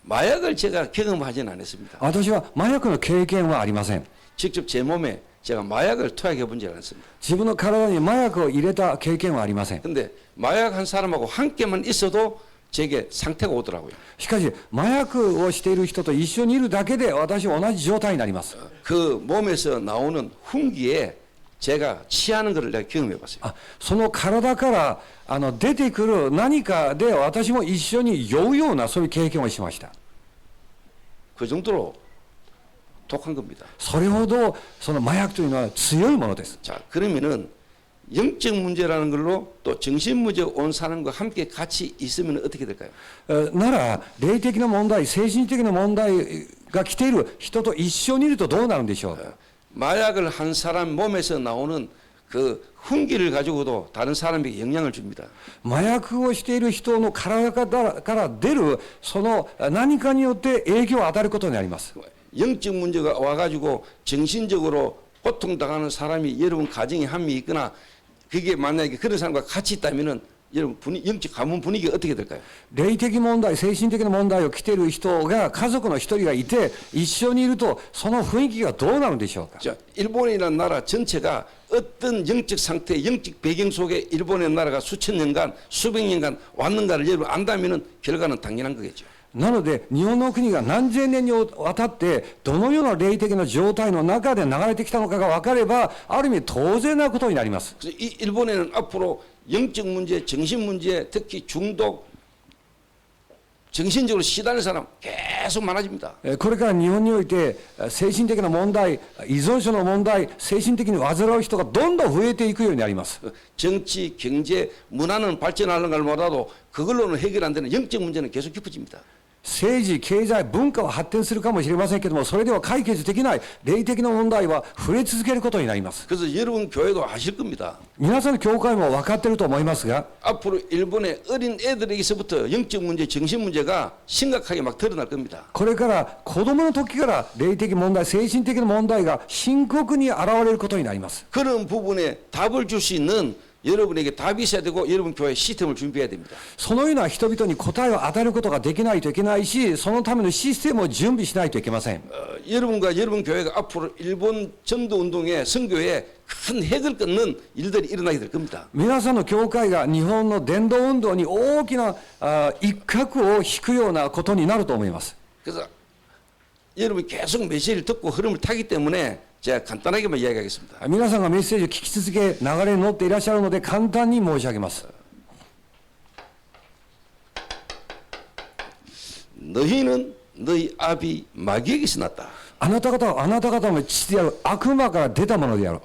마약을 제가 경험하지는 않았습니다. 私は麻薬の経験はありません。 직접 제 몸에 제가 마약을 투약해 본 적은 않습니다. 自分の体に麻薬を入れた経験はありません。 근데 마약 한 사람하고 함께만 있어도 제게 상태가 오더라고요. しかし麻薬をしている人と一緒にいるだけで私は同じ状態になります。 그 몸에서 나오는 훈기에 제가 취하는 것을 내가 경험해 봤어요. その体から出てくる何かで私も一緒に酔うようなそういう経験をしました。 그 정도로 독한 겁니다. それほどその麻薬というのは強いものです。 자, 그러면은 영적 문제라는 걸로 또 정신 문제 온 사람과 함께 같이 있으면 어떻게 될까요? なら霊的な問題精神的な問題が来ている人と一緒にいるとどうなるんでしょう。 마약을 한 사람 몸에서 나오는 그 훈기를 가지고도 다른 사람에게 영향을 줍니다. 麻薬をしている人の体から出るその何かによって影響を与えることになります。 영적 문제가 와가지고 정신적으로 고통당하는 사람이 여러분 가정에 한 명 있거나 그게 만약에 그런 사람과 같이 있다면은 여러분 영적 가문 분위기가 어떻게 될까요? 霊的問題精神的な問題を来ている人が家族の一人がいて一緒にいるとその雰囲気がどうなるんでしょうか。 자, 일본이라는 나라 전체가 어떤 영적 상태, 영적 배경 속에 일본의 나라가 수천 년간, 수백 년간 왔는가를 여러분 안다면은 결과는 당연한 거겠죠. なので日本の国が何千年にわたってどのような霊的な状態の中で流れてきたのかが分かればある意味当然なことになります。 그래서 이 일본에는 앞으로 영적 문제, 정신 문제, 특히 중독, 정신적으로 시달리는 사람 계속 많아집니다. これから日本において精神的な問題依存症の問題精神的に患う人がどんどん増えていくようになります。 정치, 경제, 문화는 발전하는 걸 몰라도 그걸로는 해결 안 되는 영적 문제는 계속 깊어집니다. 政治経済文化は発展するかもしれませんけどもそれでは解決できない霊的な問題は増え続けることになります。 그래서 여러분 교회도 아실 겁니다. 皆さんの教会も分かっていると思いますが 앞으로 일본의 어린 애들에게서부터 영적 문제, 정신 문제가 심각하게 막 드러날 겁니다. これから子供の時から霊的問題精神的な問題が深刻に現れることになります。 그런 부분에 답을 줄 수 있는 여러분에게 답이 있어야 되고 여러분 교회 시스템을 준비해야 됩니다. そのような人々に答えを与えることができないといけないし、そのためのシステムを準備しないといけません。 여러분과 여러분 교회가 앞으로 일본 전도 운동의 선교에 큰 핵을 끊는 일들이 일어나게 될 겁니다. 皆さんの教会が日本の伝道運動に大きな一角を引くようなことになると思います。 그래서 여러분이 계속 메시지를 듣고 흐름을 타기 때문에 제가 간단하게만 이야기하겠습니다. 皆さんがメッセージを聞き続け、流れに乗っていらっしゃるので簡単に申し上げます。 너희는 너희 아비 마귀에게서 났다. あなた方はあなた方の父である悪魔から出たものである。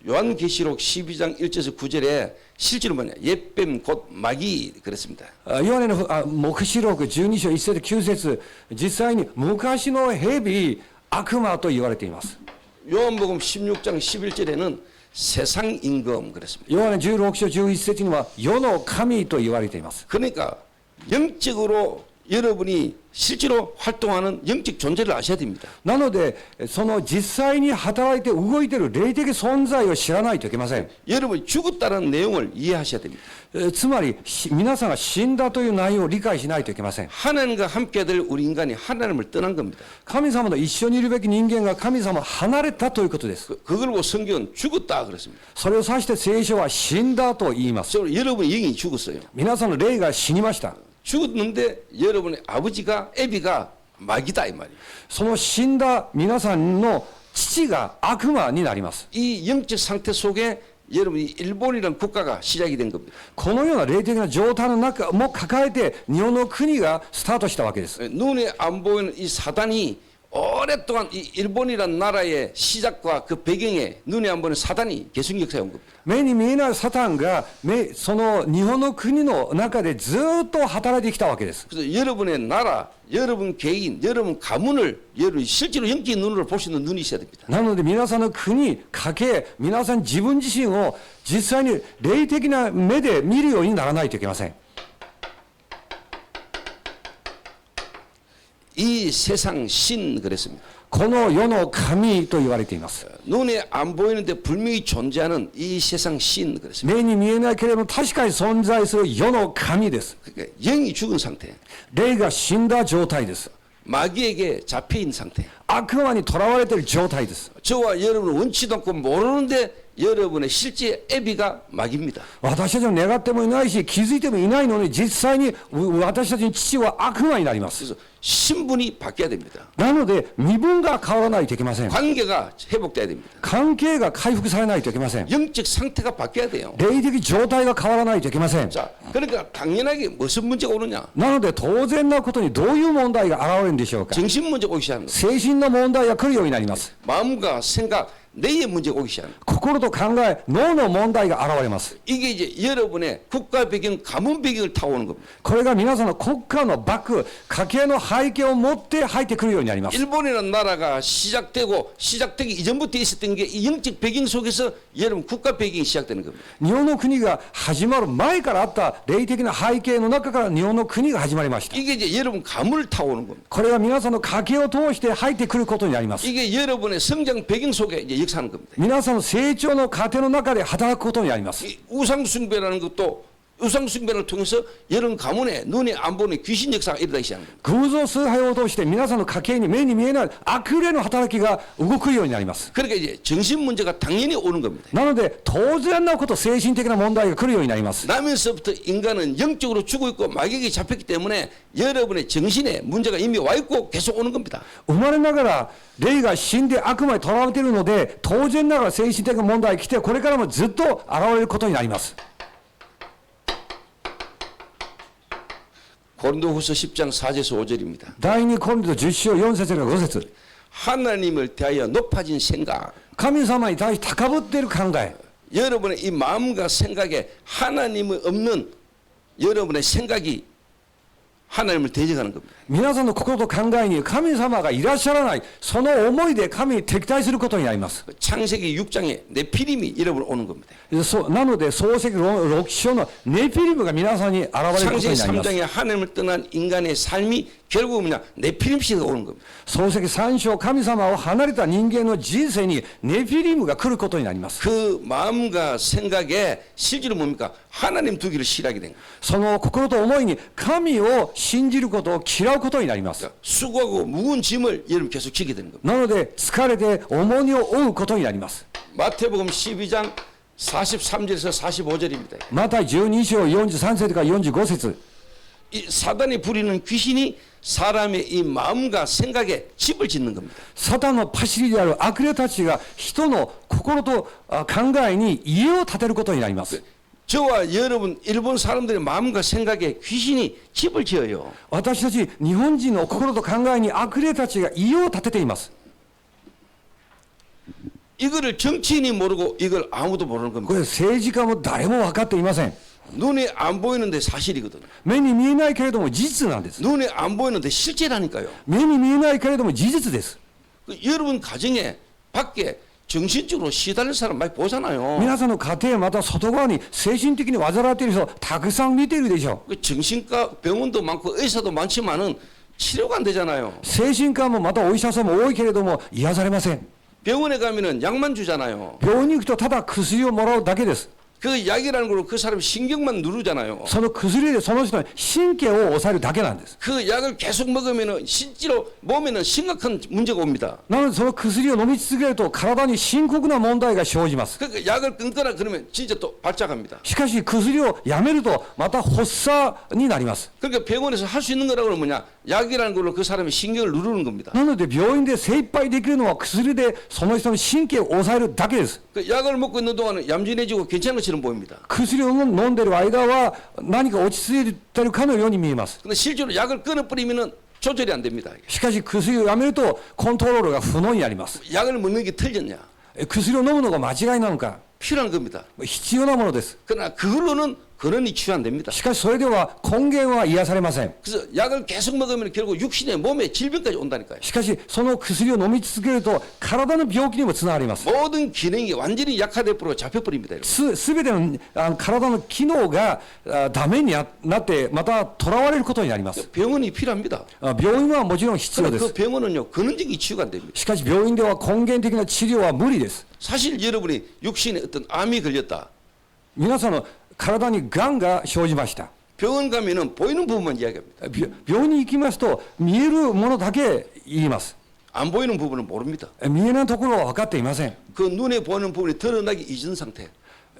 요한계시록 12장 1절에서 9절에 실제로 뭐냐 옛뱀 곧 마귀 그랬습니다. ヨハネの黙示録12章1節9節、実際に昔の蛇、悪魔と言われています。 요한복음 16장 11절에는 세상 임금 그랬습니다. ヨハネ16章11節には世の神と言われています。 그러니까 영적으로 여러분이 실제로 활동하는 영적 존재를 아셔야 됩니다. なので、その実際に働いて動いている霊的存在を知らないといけません。 여러분이 죽었다는 내용을 이해하셔야 됩니다. つまり、皆さんが死んだという内容を理解しないといけません。 하나님과 함께 될 우리 인간이 하나님을 떠난 겁니다. 神様と一緒にいるべき人間が神様を離れたということです。 그걸 보고 성경은 죽었다 그랬습니다. それを指して聖書は死んだと言います。 여러분의 영이 죽었어요. 皆さんの霊が死にました。 죽었는데 여러분의 아버지가 애비가 마귀다 이 말이에요. その死んだ皆さんの父が悪魔になります。 이 영적 상태 속에 여러분이 일본이라는 국가가 시작이 된 겁니다. このような霊的な状態の中も抱えて日本の国がスタートしたわけです。 눈에 안 보이는 이 사단이 오랫동안 이 일본이라는 나라의 시작과 그 배경에 눈에 안 보이는 사단이 계속 역사해 온 겁니다. 目に見えないサタンがその日本の国の中でずっと働いてきたわけです。 그래서 여러분의 나라, 여러분 개인, 여러분 가문을 여러분 실제로 영적인 눈으로 볼 수 있는 눈이 있어야 됩니다. なので皆さんの国、家計、皆さん自分自身を実際に霊的な目で見るようにならないといけません。 이 세상 신 그랬습니다. この世の神と言われています。 눈에 안 보이는데 분명히 존재하는 이 세상 신 그랬습니다. 目に見えないけれども確かに存在する世の神です。 그러니까 영이 죽은 상태, 霊が死んだ状態です。 마귀에게 잡혀있는 상태. 悪魔にとらわれている状態です。 저와 여러분은 원치도 않고 모르는데 여러분의 실제 애비가 마귀입니다. 私たちも願ってもいないし気づいてもいないのに実際に私たちの父は悪魔になります。 그래서 신분이 바뀌어야 됩니다. なので身分が変わらないといけません。 관계가 회복돼야 됩니다. 関係が回復されないといけません。 영적 상태가 바뀌어야 돼요. 霊的状態が変わらないといけません。 자, 그러니까 당연하게 무슨 문제가 오느냐? なので当然なことにどういう問題が現れるんでしょうか。 정신 문제가 오기 시작하는 거예요. 精神の問題が来るようになります。 마음과 생각, 뇌의 문제가 오기 시작하는 거예요. 心と考え、脳の問題が現れます。 이게 이제 여러분의 국가 배경, 가문 배경을 타고 오는 겁니다. これが皆さんの国家のバック、家計の背景を持って入ってくるようになります。 일본이라는 나라가 시작되기 이전부터 있었던 게 이 영적 배경 속에서 여러분 국가 배경이 시작되는 겁니다. 日本の国が始まる前からあった霊的な背景の中から日本の国が始まりました。 이게 이제 여러분 가문을 타고 오는 겁니다. これが皆さんの家計を通して入ってくることになります。 이게 여러분의 성장 배경 속에 이제 역사하는 겁니다. 皆さんの成長の過程の中で働くことになります。 이 우상숭배라는 것도 우상숭배를 통해서 여러분 가문에 눈에 안 보는 귀신 역사가 일어나기 시작합니다. 偶像崇拝を通して皆さんの家計に目に見えない悪霊の働きが動くようになります。 그러니까 이제 정신 문제가 당연히 오는 겁니다. なので当然なこと精神的な問題が来るようになります。 나면서부터 인간은 영적으로 죽어 있고 마귀에게 잡혔기 때문에 여러분의 정신에 문제가 이미 와 있고 계속 오는 겁니다. 生まれながら霊が死んで悪魔にとらわれているので当然ながら精神的な問題が来てこれからもずっと現れることになります。 고린도후서 10장 4절에서 5절입니다. 第2コリント10章4節から5節 하나님을 대하여 높아진 생각, 神様に対して高ぶっている考え 여러분의 이 마음과 생각에 하나님이 없는 여러분의 생각이 하나님을 대적하는 겁니다. 皆さんの心と考えに神様がいらっしゃらないその思いで神に敵対することになります。 창세기 6장에 네피림이 여러분 오는 겁니다. なので創世記6章のネフィリムが皆さんに現れること 창세기 になります。 3장에 하나님을 떠난 인간의 삶이 결국은 뭐냐 네피림 시대가 오는 겁니다. 漱石三章、神様を離れた人間の人生にネフィリムが来ることになります。 그 마음과 생각에 실제로 뭡니까 하나님 두기를 싫어하게 된 거예요. その心と思いに神を信じることを嫌うことになります。 수고하고 무거운 짐을 여러분 계속 지게 되는 겁니다. なので疲れて重荷を負うことになります。 마태복음 12장 43절에서 45절입니다. また12章43節から45節。 이 사단이 부리는 귀신이 사람의 이 마음과 생각에 집을 짓는 겁니다. サタンのパシリである悪霊たちが人の心と考えに家を建てることになります。 저와 여러분 일본 사람들의 마음과 생각에 귀신이 집을 지어요. 私たち日本人の心と考えに悪霊たちが家を建てています。 이거를 정치인이 모르고 이걸 아무도 모르는 こ 겁니다. れ政治家も誰も分かっていません。 눈에 안 보이는데 사실이거든요. 目に見えないけれども事実なんです。 눈에 안 보이는데 실제라니까요. 目に見えないけれども事実です。 그 여러분 가정에 밖에 정신적으로 시달릴 사람 많이 보잖아요. 皆さんの家庭また外側に精神的に患っている人たくさん見ているでしょう。 그 정신과 병원도 많고 의사도 많지만은 치료가 안 되잖아요. 精神科もまたお医者さんも多いけれども癒されません。 병원에 가면은 약만 주잖아요. 病院に行くとただ薬をもらうだけです。 그 약이라는 걸로 그 사람 신경만 누르잖아요. その薬でその人の神経を抑えるだけなんです。 그 약을 계속 먹으면은 실제로 몸에는 심각한 문제가 옵니다. なのでその薬を飲み続けると体に深刻な問題が生じます。 그러니까 약을 끊거나 그러면 진짜 또 발작합니다. しかし薬をやめるとまた発作になります。 그러니까 병원에서 할 수 있는 거라고 하면 뭐냐? 약이라는 걸로 그 사람의 신경을 누르는 겁니다. なので病院で精一杯できるのは薬でその人の神経を抑えるだけです。 그 약을 먹고 있는 동안은 얌전해지고 괜찮은 것처럼 보입니다. 薬を飲んでる間は何か落ち着いてるかのように見えます。 근데 실제로 약을 끊어버리면은 조절이 안 됩니다. しかし薬をやめるとコントロールが不能になります。 약을 먹는 게 틀렸냐? 薬を飲むのが間違いなのか、 필요한 겁니다. 必要なものです。 그러나 그걸로는 근원이 치유 안 됩니다. しかしそれでは根源は癒されません。 그래서 약을 계속 먹으면 결국 육신의 몸에 질병까지 온다니까요. しかしその薬を飲み続けると体の病気にもつながります。 모든 기능이 완전히 약화돼 버리고 잡혀버립니다. すべての体の機能がダメになってまた囚われることになります。 병원이 필요합니다. 病院はもちろん必要 그러나 で 그 す。 병원은요 근원적인 치유가 안 됩니다. しかし病院では根源的な治療は無理です。 사실 여러분이 육신에 어떤 암이 걸렸다. 皆さんの体にがんが生じました。 병원 가면은 보이는 부분만 이야기합니다. 病院に行きますと見えるものだけ言います。 안 보이는 부분은 모릅니다. 見えないところは分かっていません。 그 눈에 보이는 부분이 드러나기 이전 상태.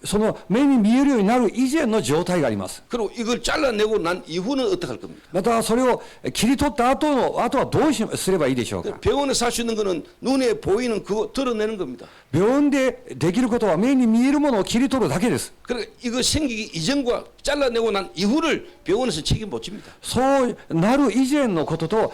その目に見えるようになる以前の状態があります。 그리고 이걸 잘라내고 난 이후는 어떻게 할 겁니까? またそれを切り取った後はどうすればいいでしょうか。 병원에서 할 수 있는 거는 눈에 보이는 그거 드러내는 겁니다. 病院でできることは目に見えるものを切り取るだけです。 그러니까 이거 생기기 이전과 잘라내고 난 이후를 병원에서 책임 못 집니다. そうなる以前のことと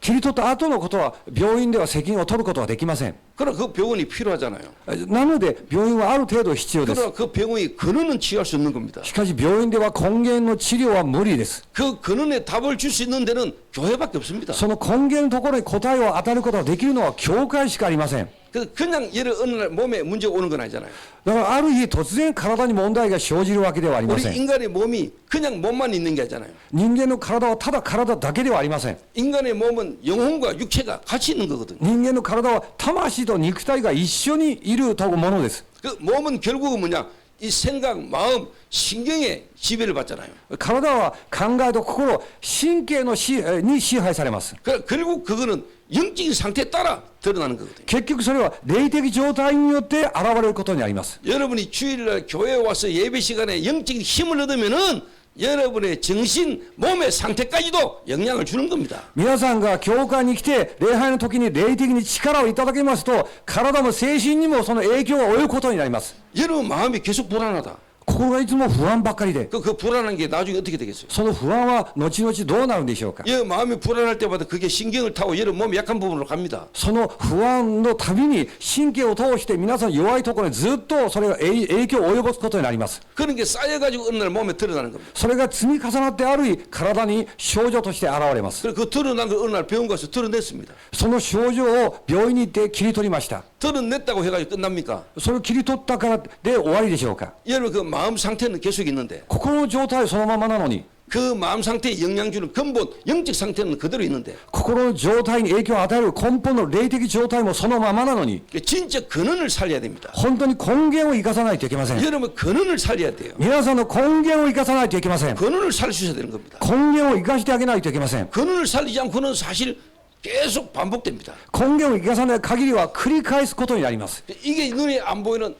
切り取った後のことは病院では責任を取ることはできません。 그러나 그 병원이 필요하잖아요. なので病院はある程度必要です。 그러나 그 병원이 근원은 치유할 수 없는 겁니다. しかし病院では根源の治療は無理です。 그 근원에 답을 줄 수 있는 데는 교회밖에 없습니다. その根源のところに答えを与えることができるのは教会しかありません。 그래서 그냥 어느 날 몸에 문제가 오는 건 아니잖아요. だからある日突然体に問題が生じるわけではありま 우리 せん。 인간의 몸이 그냥 몸만 있는 게 아니잖아요. 人間の体はただ体だけではありません。 인간의 몸은 영혼과 육체가 같이 있는 거거든요. 人間の体は魂と肉体が一緒にいるとものです。 그 몸은 결국은 뭐냐? 이 생각, 마음, 신경에 지배를 받잖아요. 体は考えと心、神経に支配されます。 결국 그거는 영적인 상태에 따라 드러나는 거거든요. 結局それは霊的状態によって現れることになります。 여러분이 주일날 교회에 와서 예배 시간에 영적인 힘을 얻으면은 여러분의 정신, 몸의 상태까지도 영향을 주는 겁니다. 皆さんが教会に来て礼拝の時に霊的に力をいただけますと体も精神にもその影響が及ぶことになります。 여러분 마음이 계속 불안하다. 心がいつも不安ばっかりで 그 불안한 게 나중에 어떻게 되겠어요? その不安は後々どうなるんでしょうか。 마음이 불안할 때마다 그게 신경을 타고 여러분 몸의 약한 부분으로 갑니다. その不安のたびに神経を通して皆さん弱いところにずっとそれが影響を及ぼすことになります。 그런 게 쌓여가지고 어느 날 몸에 드러나는 겁니다. それが積み重なってある日体に症状として現れます。 그래서 그 드러난 걸 어느 날 병원 가서 드러냈습니다. その症状を病院に行って切り取りました。 드러냈다고 해가지고 끝납니까? それを切り取ったからで終わりでしょうか。 여러분 그 마음 상태는 계속 있는데 心の状態はそのままなのに、 그 마음 상태에 영향 주는 근본 영적 상태는 그대로 있는데 心の状態に影響を与える根本の霊的状態もそのままなのに、 진짜 근원을 살려야 됩니다. 本当に根源を生かさないといけません。 여러분 근원을 살려야 돼요. 皆さんの根源を生かさないといけません。 근원을 살리셔야 되는 겁니다. 根源を生かしてあげないといけません。 근원을 살리지 않고는 사실 계속 반복됩니다. 根源を生かさない限りは繰り返すことになります。 이게 눈에 안 보이는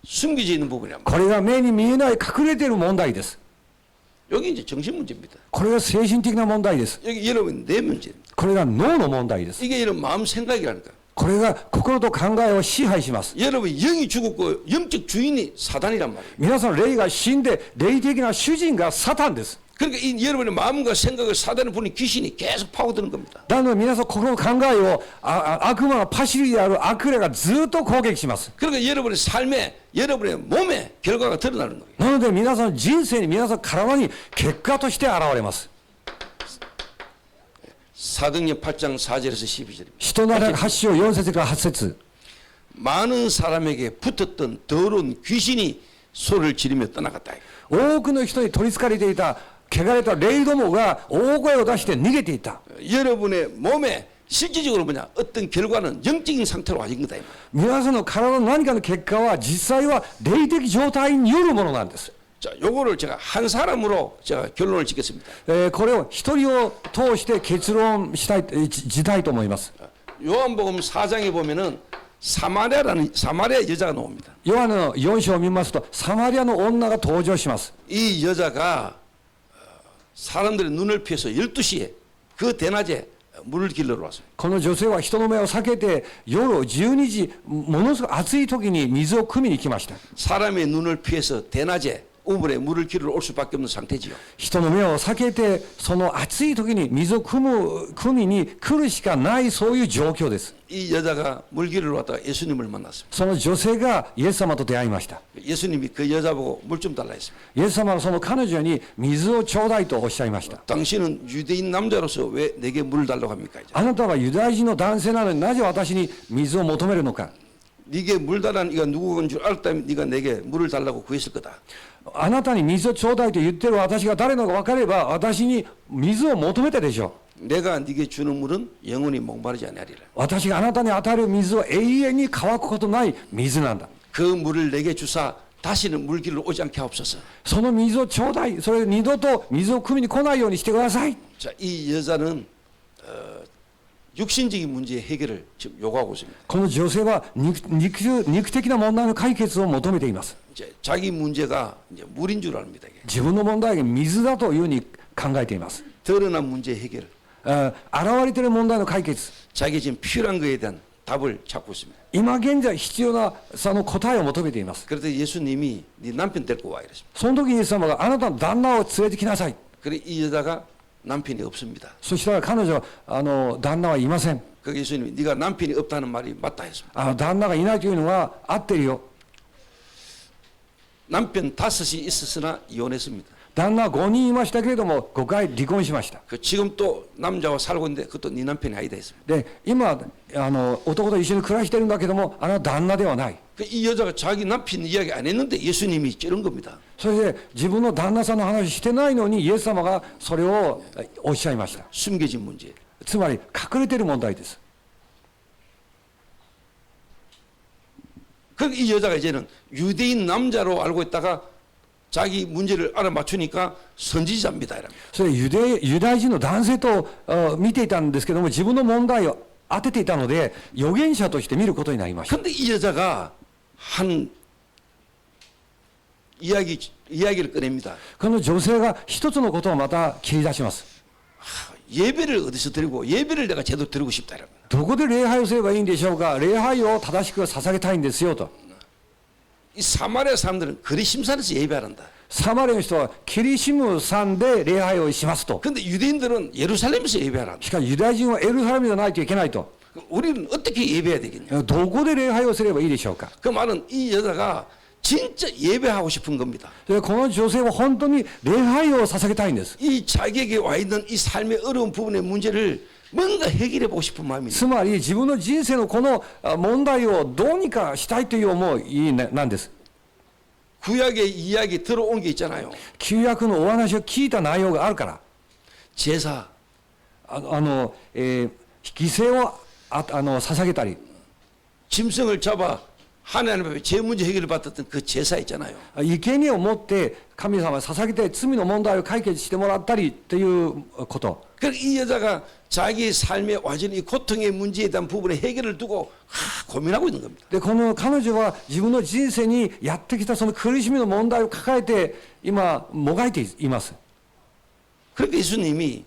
숨겨져 있는 부분이랍니다. これが目に見えない隠れている問題です。 여기 이제 정신 문제입니다. これが精神的な問題です。 여기 여러분 내 문제입니다. これが脳の問題です。 이게 여러분 마음 생각이라니까. これが心と考えを支配します。 여러분 영이 죽었고 영적 주인이 사단이란 말이에요. 皆さん霊が死んで霊的な主人がサタンです。 그러니까 이 여러분의 마음과 생각을 사단에 부는 귀신이 계속 파고드는 겁니다. なので皆さん心の考えを悪魔のパシリである悪霊がずっと攻撃します。 그러니까 여러분의 삶에 여러분의 몸에 결과가 드러나는 거예요. なので皆さんの人生に皆さん体に結果として現れます。 사도행전 8장 4절에서 12절입니다. 使徒の働き8章4節から8節 많은 사람에게 붙었던 더러운 귀신이 소리를 지르며 떠나갔다. 多くの人に取りつかれていた汚れた霊どもが大声を出して逃げていた。 여러분의 몸에 실질적으로 뭐냐 어떤 결과는 영적인 상태로 와진 거다. 皆さんの体の何かの結果は実際は霊的状態によるものなんです。 자, 요거를 제가 한 사람으로 제가 결론을 짓겠습니다. これを一人を通して結論したいしたいと思います。 요한복음 4장에 보면은 사마리아 여자가 나옵니다. ヨハネの4章を見ますとサマリアの女が登場します。 이 여자가 사람들의 눈을 피해서 12시에 그 대낮에 물을 길러 왔어요. この女性は人の目を避けて夜12時ものすごく暑い時に水を汲みに来ました。 사람의 눈을 피해서 대낮에 우물에 물을 길러 올 수밖에 없는 상태지요. 人の目を避けてその暑い時に水を汲みに来るしかないそういう状況です。 이 여자가 물 길러 왔다가 예수님을 만났습니다. その女性がイエス様と出会いました。 예수님이 그 여자 보고 물 좀 달라 했습니다. イエス様はその彼女に水をちょうだいとおっしゃいました。 당신은 유대인 남자로서 왜 내게 물을 달라고 합니까? 이제. あなたはユダヤ人の男性なのになぜ私に水を求めるのか。 네게 물 달라는 이가 누구인 줄 알았다면 네가 내게 물을 달라고 구했을 거다. あなたに水をちょうだいと言ってる私が誰なのか分かれば私に水を求めたでしょう。 내가 네게 주는 물은 영원히 목마르지 아니하리라. 私があなたに与える水は永遠に乾くことない水なんだ。 그 물을 내게 주사 다시는 물 길로 오지 않게 하옵소서. その水をちょうだい。それで二度と水を汲みに来ないようにしてください。 자, 이 여자는 육신적인 문제의 해결을 지금 요구하고 있습니다. この女性は肉的な問題の解決を求めています。 이제 자기 문제가 이제 물인 줄 압니다. 이게. 自分の問題が水だというふうに考えています。 드러난 문제 해결. 現れている問題の解決。 자기 지금 필요한 거에 대한 답을 찾고 있습니다. 今現在必要なその答えを求めています。 그래서 예수님이 네 남편 데리고 와 이랬습니다. その時にイエス様があなたの旦那を連れてきなさい。 그래 이 여자가 남편이 없습니다. そしたら彼女は旦那はいません。 그 예수님이 네가 남편이 없다는 말이 맞다 했습니다. 旦那がいないというのは合ってるよ。 남편 5이 있었으나 이혼했습니다. 旦那5人いましたけれども5回離婚しました。 그 지금 또 남자와 살고 있는데 그것도 네 남편이 아니다 했습니다. で今男と一緒に暮らしてるんだけどもあの旦那ではない。 그 이 여자가 자기 남편 이야기 안 했는데 예수님이 찌른 겁니다. それで自分の旦那さんの話してないのにイエス様がそれをおっしゃいました。 숨겨진 문제. つまり隠れている問題です。 그러니까 이 여자가 이제는 유대인 남자로 알고 있다가 자기 문제를 알아맞추니까 선지자입니다. 이랍니다. それユダヤ人の男性と見ていたんですけども自分の問題を当てていたので預言者として見ることになりました。 근데 이 여자가 한 이야기를 꺼냅니다. この女性が一つのことをまた切り出します。 예배를 어디서 드리고 예배를 내가 제대로 드리고 싶다. 이랍니다. どこで礼拝をすればいいんでしょうか。礼拝を正しく捧げたいんですよと。 이 사마리아 사람들은 그리심산에서 예배한다. サマリアの人はキリシム山で礼拝をしますと。 근데 유대인들은 예루살렘에서 예배하란다. しかしユダヤ人はエルサレムじゃないといけないと。 우리는 어떻게 예배해야 되겠냐? どこで礼拝をすればいいでしょうか。 그 말은 이 여자가 진짜 예배하고 싶은 겁니다. でこの女性は本当に礼拝を捧げたいんです。 이 자기에게 와 있는 이 삶의 어려운 부분의 문제를 뭔가 해결해 보고 싶은 마음입니다. つまり自分の人生のこの問題をどうにかしたいという思いなんです。 구약의 이야기 들어온 게 있잖아요. 旧約のお話を聞いた内容があるから、 제사, 犠牲を捧げたり、 짐승을 잡아 하나님 앞에 죄 문제 해결을 받았던 그 제사 있잖아요. 生贄を持って神様に捧げて罪の問題を解決してもらったりということ。 그러니까 이 여자가 자기 삶의 완전히 고통의 문제에 대한 부분에 해결을 두고 고민하고 있는 겁니다. でこの彼女は自分の人生にやってきたその苦しみの問題を抱えて今もがいています。 그러니까 예수님이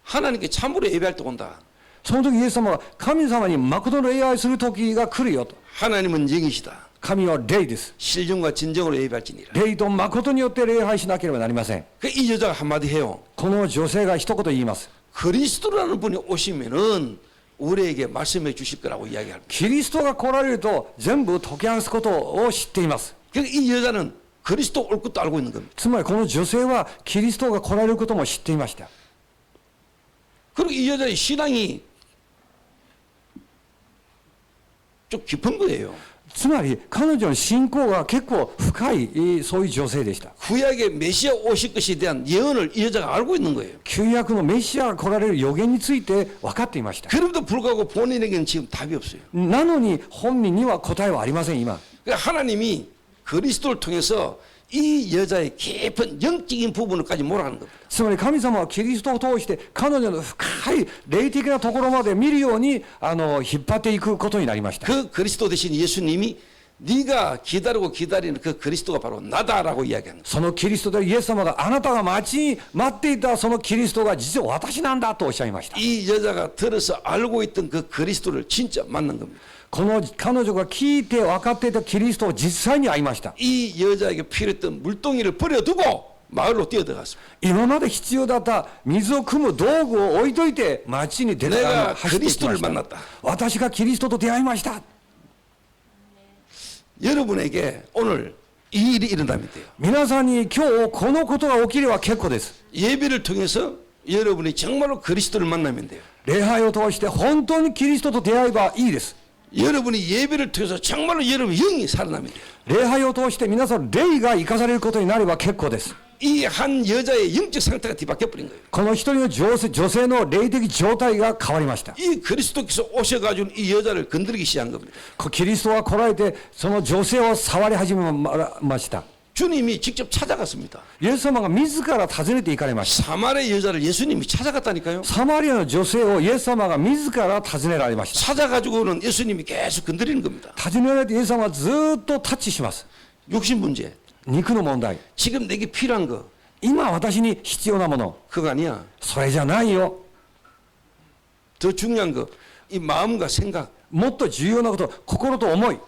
하나님께 참으로 예배할 때 온다. その時イエス様は神様に誠の礼拝する時が来るよと。 하나님은 영이시다. 神は霊です。 실정과 진정으로 예배할지니라. 霊と誠によって礼拝しなければなりません。 이 여자가 한마디 해요. この女性が一言言います。 그리스도라는 분이 오시면은 우리에게 말씀해 주실 거라고 이야기합니다. キリストが来られると全部解き放つことを知っています。 그러니까 이 여자는 그리스도 올 것도 알고 있는 겁니다. つまりこの女性はキリストが来られることも知っていました。 그리고 이 여자의 신앙이 좀 깊은 거예요. つまり彼女の信仰が結構深いそういう女性でした。 구약의 메시아 오실 것에 대한 예언을 이 여자가 알고 있는 거예요. 旧約のメシアが来られる予言について分かっていました。 그럼에도 불구하고 본인에게는 지금 답이 없어요. なのに本人には答えはありません今。 그러니까 하나님이 그리스도를 통해서 이 여자의 깊은 영적인 부분을까지 몰아가는 겁니다. つまり神様はキリストを通して彼女の深い霊的なところまで見るように引っ張っていくことになりました。 그 그리스도 대신 예수님이 네가 기다리고 기다리는 그 그리스도가 바로 나다라고 이야기하는 거예요. そのキリストでイエス様があなたが待っていたそのキリストが実は私なんだとおっしゃいました。 이 여자가 들어서 알고 있던 그 그리스도를 진짜 만난 겁니다. この彼女が聞いて分かっていたキリストを実際に会いました。 이 여자에게 필요했던 물동이를 버려두고 마을로 뛰어들어갔습니다. 今まで必要だった水を汲む道具を置いといて町に出て 내가 走っていきま 그리스도를 した。 만났다. 私がキリストと出会いました。 여러분에게 오늘 이 일이 일어나면 돼요. 皆さんに今日このことが起きれば結構です。 예배를 통해서 여러분이 정말로 그리스도를 만나면 돼요. 礼拝を通して本当にキリストと出会えばいいです。 여러분이 예배를 통해서 정말로 여러분 영이 살아나면 돼요. 礼拝を通して皆さん霊が生かされることになれば結構です。 이 한 여자의 영적 상태가 뒤바뀌어 버린 거예요. この一人の女性の霊的状態が変わりました。 이 그리스도께서 오셔가지고 이 여자를 건드리기 시작한 겁니다. キリストは来られてその女性を触り始めました。 주님이 직접 찾아갔습니다. イエス様が自ら訪ねて行かれました。 사마리아 여자를 예수님이 찾아갔다니까요. サマリアの女性をイエス様が自ら訪ねられました。 찾아가지고는 예수님이 계속 건드리는 겁니다. 訪ねられてイエス様はずっとタッチします。 욕심 문제. 肉の問題。 지금 내게 필요한 거 今私に必要なもの。 그거 아니야. それじゃないよ。 더 중요한 거 이 마음과 생각 もっと重要なこと、心と思い。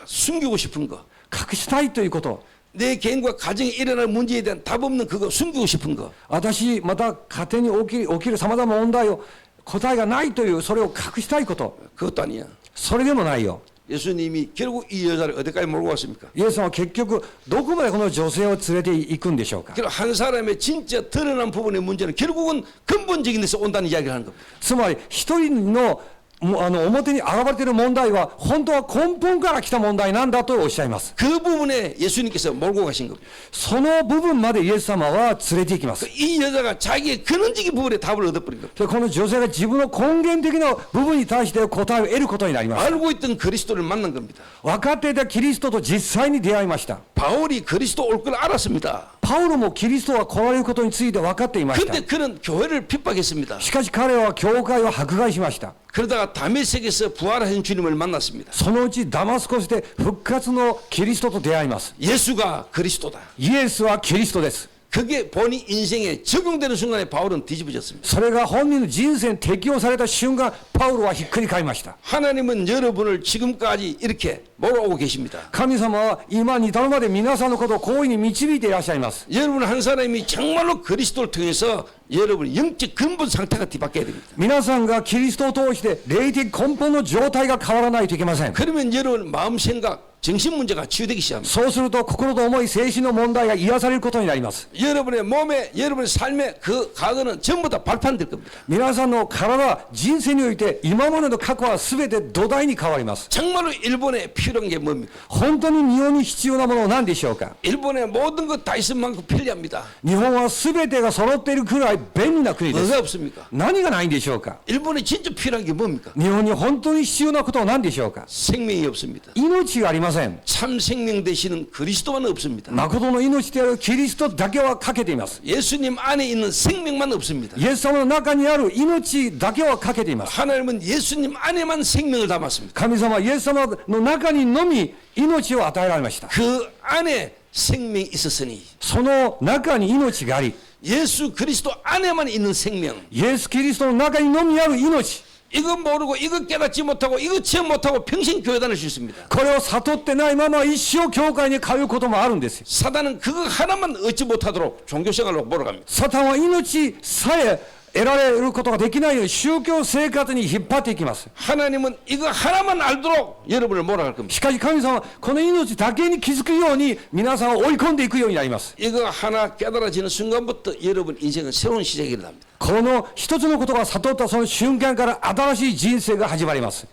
숨기고 싶은 거 隠したいということ。 내 개인과 가정에 일어날 문제에 대한 답 없는 그거 숨기고 싶은 거 私、また家庭に起きるさまざまな問題を答えがないという、それを隠したいこと。 그것도 아니야. それでもないよ。 예수님이 결국 이 여자를 어디까지 몰고 왔습니까? イエス様は結局、どこまでこの女性を連れて行くんでしょうか。 결국 한 사람의 진짜 드러난 부분의 문제는 결국은 근본적인 데서 온다는 이야기를 하는 겁니다. つまり、一人の表に現れている問題は、本当は根本から来た問題なんだとおっしゃいます。 그 부분에 예수님께서 몰고 가신 겁니다. その部分までイエス様は連れて行きます。 이 여자가 자기의 근원적인 부분에 답을 얻어버린 겁니다. でこの女性が自分の根源的な部分に対して答えを得ることになりました。 알고 있던 그리스도를 만난 겁니다. 分かっていたキリストと実際に出会いました。 바울이 그리스도 올 걸 알았습니다. パウロもキリストが来られることについて分かっていました。 근데 그는 교회를 핍박했습니다. しかし彼は教会を迫害しました。 그러다가 다메섹에서 부활하신 주님을 만났습니다. そのうちダマスコスで復活のキリストと出会います。 예수가 그리스도다. イエスはキリストです。 그게 본인 인생에 적용되는 순간에 바울은 뒤집어졌습니다. それが本人の人生に適用された瞬間、パウロはひっくり返りました。 하나님은 여러분을 지금까지 이렇게 몰아오고 계십니다. 神様は今に至るまで皆さんのことを好意に導いていらっしゃいます。 여러분 한 사람이 정말로 그리스도를 통해서 여러분의 영적 근본 상태가 뒤바뀌어야 됩니다. 皆さんがキリストを通して霊的根本の状態が変わらないといけません。 그러면 여러분 마음 생각 정신 문제가 치유되기 시작합니다. そうすると心と思い精神の問題が癒されることになります。 여러분의 몸에 여러분의 삶에 그 과거는 전부 다 발판될 겁니다. 皆さんの体、人生において今までの過去は全て土台に変わります。 정말로 일본에 필요한 게 뭡니까? 本当に日本に必要なものは何でしょうか。 일본에 모든 것 다 있을 만큼 편리합니다. 日本は全てが揃っているくらい便利な国です。 뭐가 없습니까? 何がないんでしょうか。 일본에 진짜 필요한 게 뭡니까? 日本に本当に必要なことは何でしょうか。 생명이 없습니다. 命がありません。 참 생명 되시는 그리스도만 없습니다. 誠の命であるキリストだけは欠けています。 예수님 안에 있는 생명만 없습니다. イエス様の中にある命だけは欠けています。 하나님은 예수님 안에만 생명을 담았습니다. 神様はイエス様の中にのみ命を与えられました。 그 안에 생명이 있었으니 その中に命があり、 예수 그리스도 안에만 있는 생명. イエス・キリストの中にのみある命、 이거 모르고 이거 깨닫지 못하고 이거 체험 못하고 평생 교회 다닐 수 있습니다. これを悟ってないまま一生教会に通うこともあるんですよ。 사단은 그거 하나만 얻지 못하도록 종교생활로 몰아갑니다. サタンは命さえ得られることができないように宗教生活に引っ張っていきます。 하나님은 이거 하나만 알도록 여러분을 몰아갈 겁니다. しかし神様はこの命だけに気づくように皆さんを追い込んでいくようになります。 이거 하나 깨달아지는 순간부터 여러분 인생은 새로운 시작이 일어납니다. この一つのことが悟ったその瞬間から新しい人生が始まります。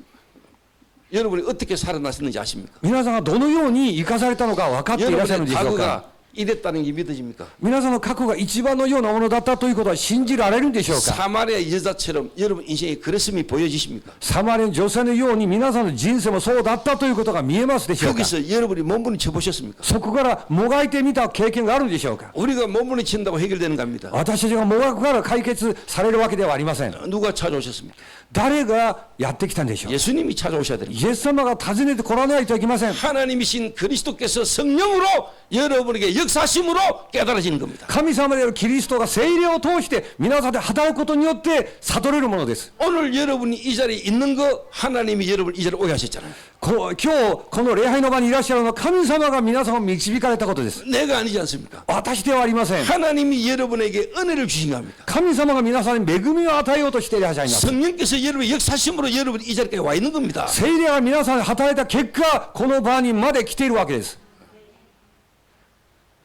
여러분이 어떻게 살아났는지 아십니까? 皆さんがどのように生かされたのか分かっていらっしゃるん 여러분의 でしょうか。 과거가 이랬다는 게 믿어집니까? 皆さんの過去が一番のようなものだったということは信じられるんでしょうか。 사마리아 여자처럼 여러분 인생이 그랬음이 보여지십니까? サマリアの女性のように皆さんの人生もそうだったということが見えますでしょうか。 거기서 여러분이 몸부림쳐 보셨습니까? そこからもがいてみた経験があるんでしょうか。 우리가 몸부림친다고 해결되는 겁니다. 私たちがもがくから解決されるわけではありません。 누가 찾아오셨습니까? 誰がやってきたんでしょう。 예수님이 찾아오셔야 됩니다. イエス様が訪ねてこられないといけません。 하나님이신 그리스도께서 성령으로 여러분에게 역사심으로 깨달아지는 겁니다. 神様であるキリストが聖霊を通して皆さんで働くことによって悟れるものです。 오늘 여러분이 이 자리에 있는 거 하나님이 여러분 이 자리에 오게 하셨잖아요. 今日この礼拝の場にいらっしゃるのは神様が皆さんを導かれたことです。 내가 아니지 않습니까? 私ではありません。 하나님이 여러분에게 은혜를 주신 겁니다. 神様が皆さんに恵みを与えようとしていらっしゃいます。 성령께서 여러분의 역사심으로 여러분이 이 자리에 와 있는 겁니다. 聖霊が皆さんに働いた結果この場にまで来ているわけです。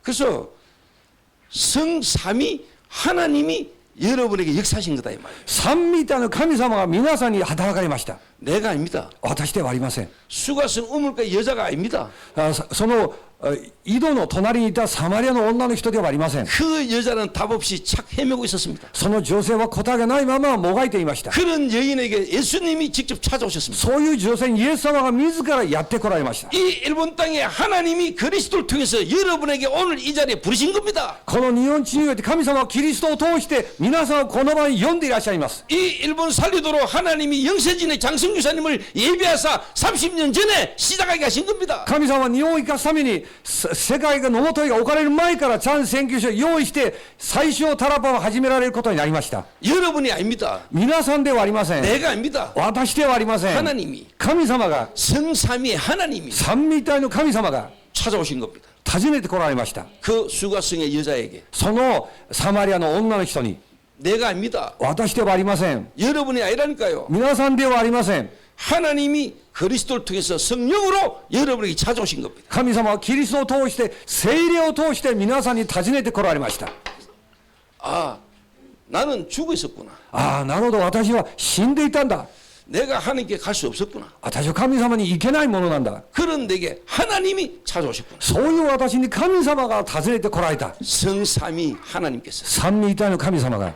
그래서 성삼위 하나님이 여러분에게 역사하신 거다 이 말이에요. 三位一体の神様が皆さんに働かれました。 내가 아닙니다. 私ではありません。 수가성 우물가 여자가 아닙니다. その井戸の隣にいたサマリアの女の人ではありません。 그 여자는 답 없이 착 헤매고 있었습니다. その女性は答えがないままもがいていました。 그런 여인에게 예수님이 직접 찾아오셨습니다. そういう女性にイエス様が自らやってこられました。 이 일본 땅에 하나님이 그리스도를 통해서 여러분에게 오늘 이 자리에 부르신 겁니다. この日本地において神様はキリストを通して皆さんをこの場に呼んでいらっしゃいます。 이 일본 살리도록 하나님이 영세진의 장성규사님을 예비하사 30년 전에 시작하게 하신 겁니다. 神様は日本を生かすために世界がのもといが置かれる前からチャン選挙書を用意して最初タラパを始められることになりました。 여러분이 아닙니다. 皆さんではありません。 내가 아닙니다. 私ではありません。 하나님이 神様が 성삼위의 하나님이 三位一体の神様が 찾아오신 겁니다. 訪ねてこられました。 그 수가성의 여자에게 そのサマリアの女の人に 내가 아닙니다. 私ではありません。 여러분이 아니라니까요. 皆さんではありません。 하나님이 그리스도를 통해서 성령으로 여러분에게 찾아오신 겁니다. 神様はキリストを通して聖霊を通して皆さんに訪ねてこられました。 아, 나는 죽어 있었구나. ああ、なるほど、私は死んでいたんだ。 내가 하나님께 갈 수 없었구나. 私は神様に行けないものなんだ。 그런 내게 하나님이 찾아오셨구나. そういう私に神様が訪ねてこられた。 성삼위 하나님께서. 三位一体の神様が。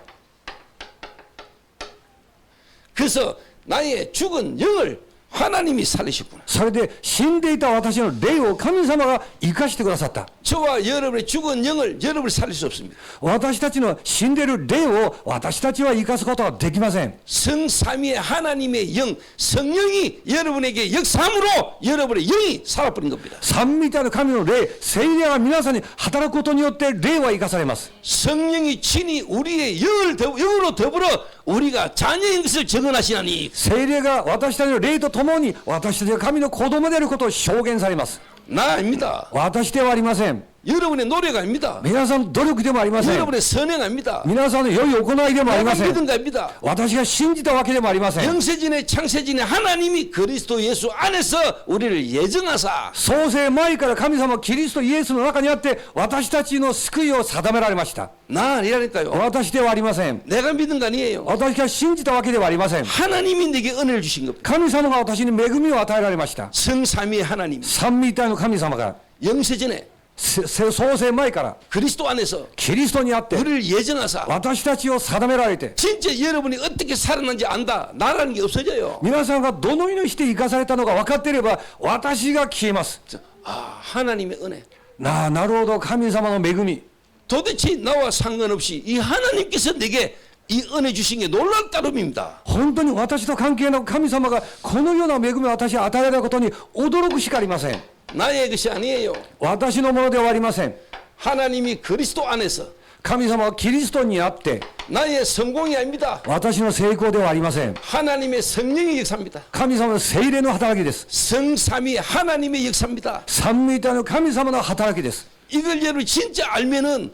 그래서 나의 죽은 영을 하나님이 살리셨구나. それで死んでいた私の霊を神様が生かしてくださった。 저와 여러분의 죽은 영을 여러분이 살릴 수 없습니다. 私たちの死んでいる霊を私たちは生かすことはできません。 성삼위의 하나님의 영, 성령이 여러분에게 역사함으로 여러분의 영이 살아버린 겁니다. 三位一体の神の霊、聖霊が皆さんに働くことによって霊は生かされます。 성령이 친히 우리의 영으로 더불어 우리가 자녀인 것을 증언하시나니 聖霊が私たちの霊とともに私たちが神の子供であることを証言されます。나 아닙니다. 私ではありません。 여러분의 노력 아닙니다. 皆さんの努力でもありません。 여러분의 선행 아닙니다. 皆さんの良い行いでもありま 내가 せん。 믿은 거 아닙니다. 私が信じたわけでもありません。 영세진의 창세진의 하나님이 그리스도 예수 안에서 우리를 예정하사 創世前から神様キリストイエスの中にあって私たちの救いを定められました。 나 아니라니까요. 私ではありません。 내가 믿은 거 아니에요. 私が信じたわけではありません。 하나님이 내게 은혜를 주신 겁니다. 神様が私に恵みを与えられました。 성삼위의 하나님. 三位一体の神様が 영세전에 創世前から 그리스도 안에서 キリストにあって 우리를 예정하사 私たちを定められて 진짜 여러분이 어떻게 살았는지 안다. 나라는 게 없어져요. 皆さんがどのようにして生かされたのか分かっていれば私が消えます。 아, 하나님의 은혜. なるほど、神様の恵み。 도대체 나와 상관없이 이 하나님께서 내게 이 은혜 주신 게 놀라운 따름입니다. 本当に私と関係なく神様がこのような恵みを私に与えられたことに驚くしかありません。 나의 것이 아니에요. 私のものではありません。 하나님이 그리스도 안에서 神様はキリストにあって 나의 성공이 아닙니다. 私の成功ではありません。 하나님의 성령의 역사입니다. 神様の聖霊の働きです。 성삼위 하나님의 역사입니다. 三位一体の神様の働きです。 이걸 여러분 진짜 알면은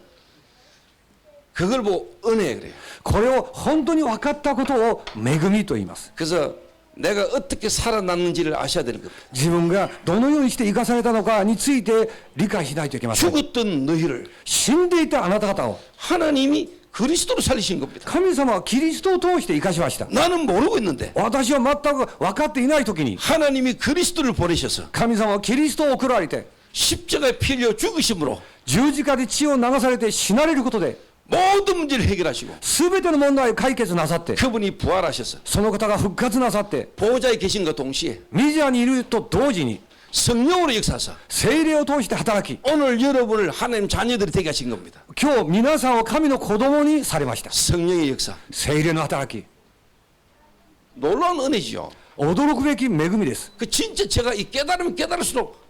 그걸 보고 은혜 그래요. これを本当に分かったことを恵みと言います。 그래서 내가 어떻게 살아남는지를 아셔야 되는 겁니다. 自分がどのようにして生かされたのかについて理解しないといけません。 죽었던 너희를 死んでいたあなた方を 하나님이 그리스도로 살리신 겁니다. 神様はキリストを通して生かしました。 나는 모르고 있는데 私は全く分かっていない時に 하나님이 그리스도를 보내셔서 神様はキリストを送られて 십자가에 피 흘려 죽으심으로 十字架で血を流されて死なれることで 모든 문제를 해결하시고 全ての問題を解決なさって 그분이 부활하셔서 その方が復活なさって 보호자에 계신과 동시에 メジャーにいると同時に 성령으로 역사하사 聖霊を通して働き 오늘 여러분을 하나님 자녀들이 되게 하신 겁니다. 今日皆さんを神の子供にされました。 성령의 역사. 聖霊の働き 놀라운 은혜지요. 驚くべき恵みです。 그 진짜 제가 이 깨달으면 깨달을수록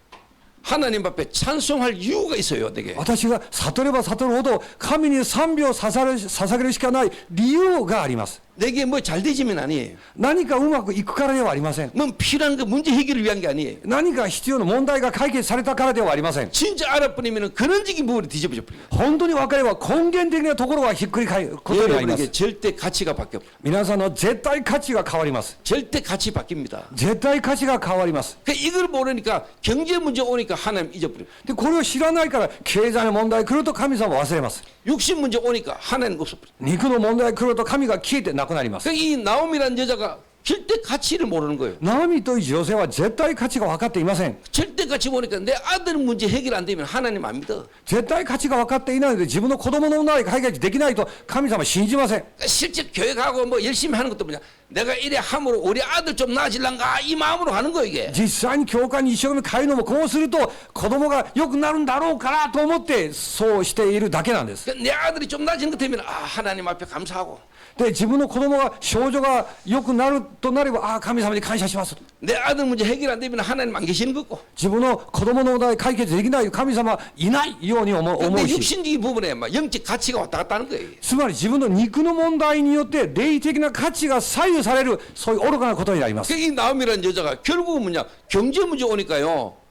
하나님 앞에 찬송할 이유가 있어요, 내게. 私が悟れば悟るほど神に賛美を捧げるしかない理由があります。 내게 뭐 잘 되지면 아니에요. 何かうまくいくからではありません。 뭐 필요한 그 문제 해결을 위한 게 아니에요. 何か必要な問題が解決されたからではありません。 진짜 알아버리면 근원적인 부분이 뒤집어져 버려요. 本当に分かれば根源的なところはひっくり返ることになります。 여러분에게 절대 가치가 바뀌어. 皆さんの絶対価値が変わります。 절대 가치 바뀝니다. 絶対価値が変わります。 그 이걸 모르니까 경제 문제 오니까 하나님 잊어버려요. でこれを知らないから経済の問題来ると神様を忘れます。 육신 문제 오니까 하나님 없어버려요. 肉の問題来ると神が消えてなくなります。 이 나옴이라는 여자가 절대 가치를 모르는 거예요. ナオミという女性は絶対価値が分かっていません。 절대 가치 보니까 내 아들 문제 해결 안 되면 하나님 안 믿어. 絶対価値が分かっていないので自分の子供の問題解決できないと神様は信じません。 실제 교회 가고 뭐 열심히 하는 것도 뭐냐. 내가 이래 함으로 우리 아들 좀 나아질란가 이 마음으로 하는 거 이게. 実際に教会に一生懸命帰るのもこうすると子供が良くなるんだろうからと思ってそうしているだけなんです。 내 아들이 좀 나아지는 것 되면 아 하나님 앞에 감사하고 で自分の子供が少女が良くなるとなればああ神様に感謝します。 내 아들 문제 해결 안 되면 하나님 안 계시는 거고. 自分の子供の問題解決できない神様はいないように思내 うし 육신적인 부분에 막 영적 가치가 왔다 갔다 하는 거예요. つまり自分の肉の問題によって霊的な価値が左右されるそういう愚かなことになります。 이 나옴이라는 여자가 결국은 뭐냐 경제 문제 오니까요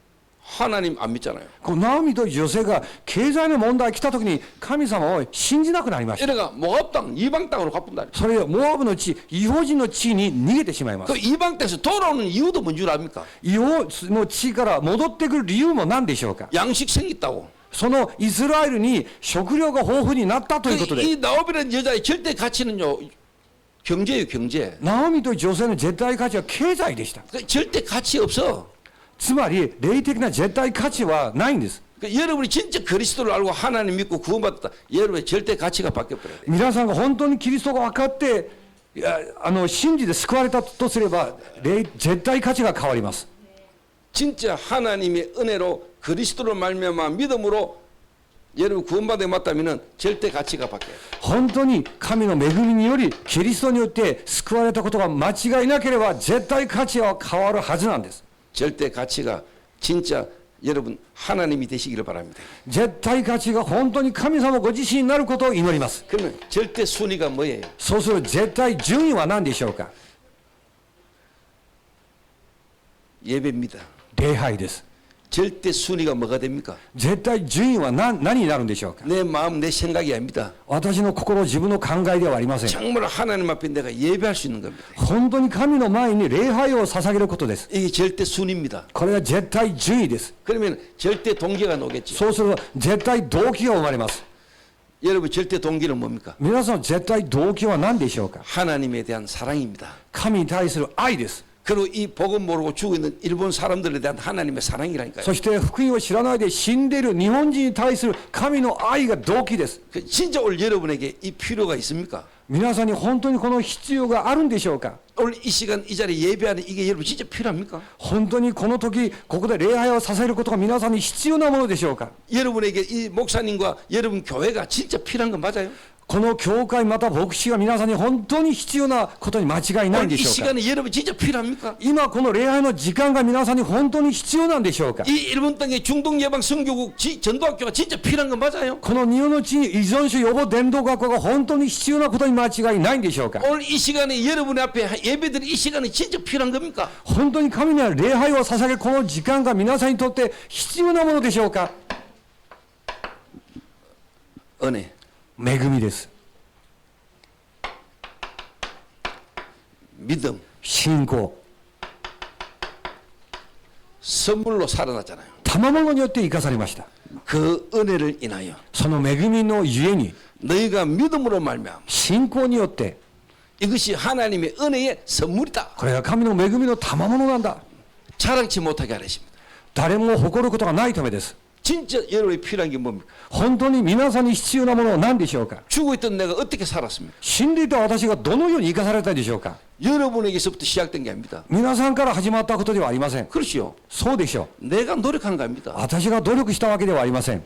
하나님 안 믿잖아요. このナオミという女性が経済の問題来た時に神様を信じなくなりました。 이래가 모압 땅 이방 땅으로 가뿐다. それをモアブの地異邦人の地に逃げてしまいます。 그 이방 땅에서 돌아오는 이유도 뭔 줄 압니까? 異邦の地から戻ってくる理由も何でしょうか。 양식 생겼다고. そのイスラエルに食料が豊富になったということで 이 나옵이라는 여자의 절대 가치는요 경제예요 경제. ナオミという女性の絶対価値は経済でした。 그 절대 가치 없어. つまり霊的な絶対価値はないんです。 그 여러분이 진짜 그리스도를 알고 하나님 믿고 구원받았다. 여러분의 절대 가치가 바뀌어버려요. 皆さんが本当にキリストが分かって信じて救われたとすれば絶対価値が変わります。 진짜 하나님의 은혜로 그리스도로 말미암아 믿음으로 여러분 구원받아 맞다면은 절대 가치가 바뀌어요. 本当に神の恵みによりキリストによって救われたことが間違いなければ絶対価値は変わるはずなんです。 절대 가치가 진짜 여러분 하나님이 되시기를 바랍니다. 絶対価値が本当に神様ご自身になることを祈ります。 그러면 절대 순위가 뭐예요? そうする絶対順位は何でしょうか。 예배입니다. 礼拝です。 절대 순위가 뭐가 됩니까? 絶対順位は何になるんでしょうか。 내 마음, 내 생각이 아닙니다. 私の心、自分の考えではありません。 정말 하나님 앞에 내가 예배할 수 있는 겁니다. 本当に神の前に礼拝を捧げることです。 이게 절대 순위입니다. これが絶対順位です。 그러면 절대 동기가 나오겠죠. そうすると絶対動機が生まれます。 여러분 절대 동기는 뭡니까? 皆さん絶対動機は何でしょうか。 하나님에 대한 사랑입니다. 神に対する愛です。 그리고 이 복음 모르고 죽어 있는 일본 사람들에 대한 하나님의 사랑이라니까요. そして福音を知らないで死んでいる日本人に対する神の愛が動機です。 진짜 오늘 여러분에게 이 필요가 있습니까? 皆さんに本当にこの必要があるんでしょうか。 오늘 이 시간 이 자리에 예배하는 이게 여러분 진짜 필요합니까? 本当にこの時ここで礼拝をさせることが皆さんに必要なものでしょうか。 여러분에게 이 목사님과 여러분 교회가 진짜 필요한 건 맞아요? この教会また牧師が皆さんに本当に必要なことに間違いないん 오늘 で 이 しょうか。 시간에 여러분 진짜 필요합니까? 今この礼拝の時間が皆さんに本当に必要なんでしょうか。 이 일본 땅에 중동 예방 선교국 전도학교가 진짜 필요한 건 맞아요? この日本の地に依存症予防伝道学校が本当に必要なことに間違いないんでしょうか。 오늘 이 시간에 여러분 앞에 예배드릴 이 시간이 진짜 필요한 겁니까? 本当に神には礼拝を捧げるこの時間が皆さんにとって必要なものでしょうか。 은혜, 恵みです。 믿음, 信仰、 선물로 살아났잖아요. 賜物によって生かされました。 그 은혜를 인하여 その恵みのゆえに 너희가 믿음으로 말미암아 信仰によって 이것이 하나님의 은혜의 선물이다. これが神の恵みの賜物なんだ。 자랑치 못하게 하십니다. 誰も誇ることがないためです。 진짜 여러분이 필요한 게 뭡니까? 本当に皆さんに必要なものは何でしょうか。 죽어있던 내가 어떻게 살았습니까? 死んでいた私がどのように生かされたでしょうか。 여러분에게서부터 시작된 게 아닙니다. 皆さんから始まったことではありません。 그렇지요. そうでしょう。 내가 노력한 거 아닙니다. 私が努力したわけではありません。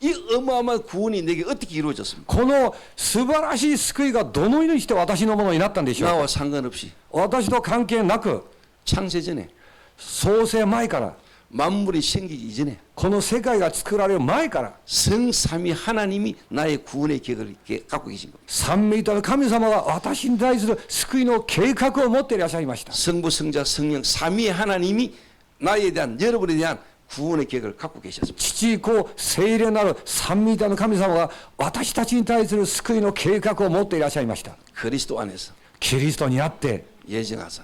이 어마어마한 구원이 내게 어떻게 이루어졌습니까? この素晴らしい救いがどのようにして私のものになったんでしょうか。 나와 상관없이 私と関係なく 창세전에 創世前から 만물이 생기기 이전에 この世界が作られる前から 성삼위 하나님이 나의 구원의 계획을 이렇게 갖고 계신 겁니다. 三位一体の神様が私に対する救いの計画を持っていらっしゃいました。 성부 성자 성령 삼위의 하나님이 나에 대한 여러분에 대한 구원의 계획을 갖고 계셨습니다. 父子聖霊なる三位一体の神様が私たちに対する救いの計画を持っていらっしゃいました。 그리스도 안에서 キリストにあって 예정하사.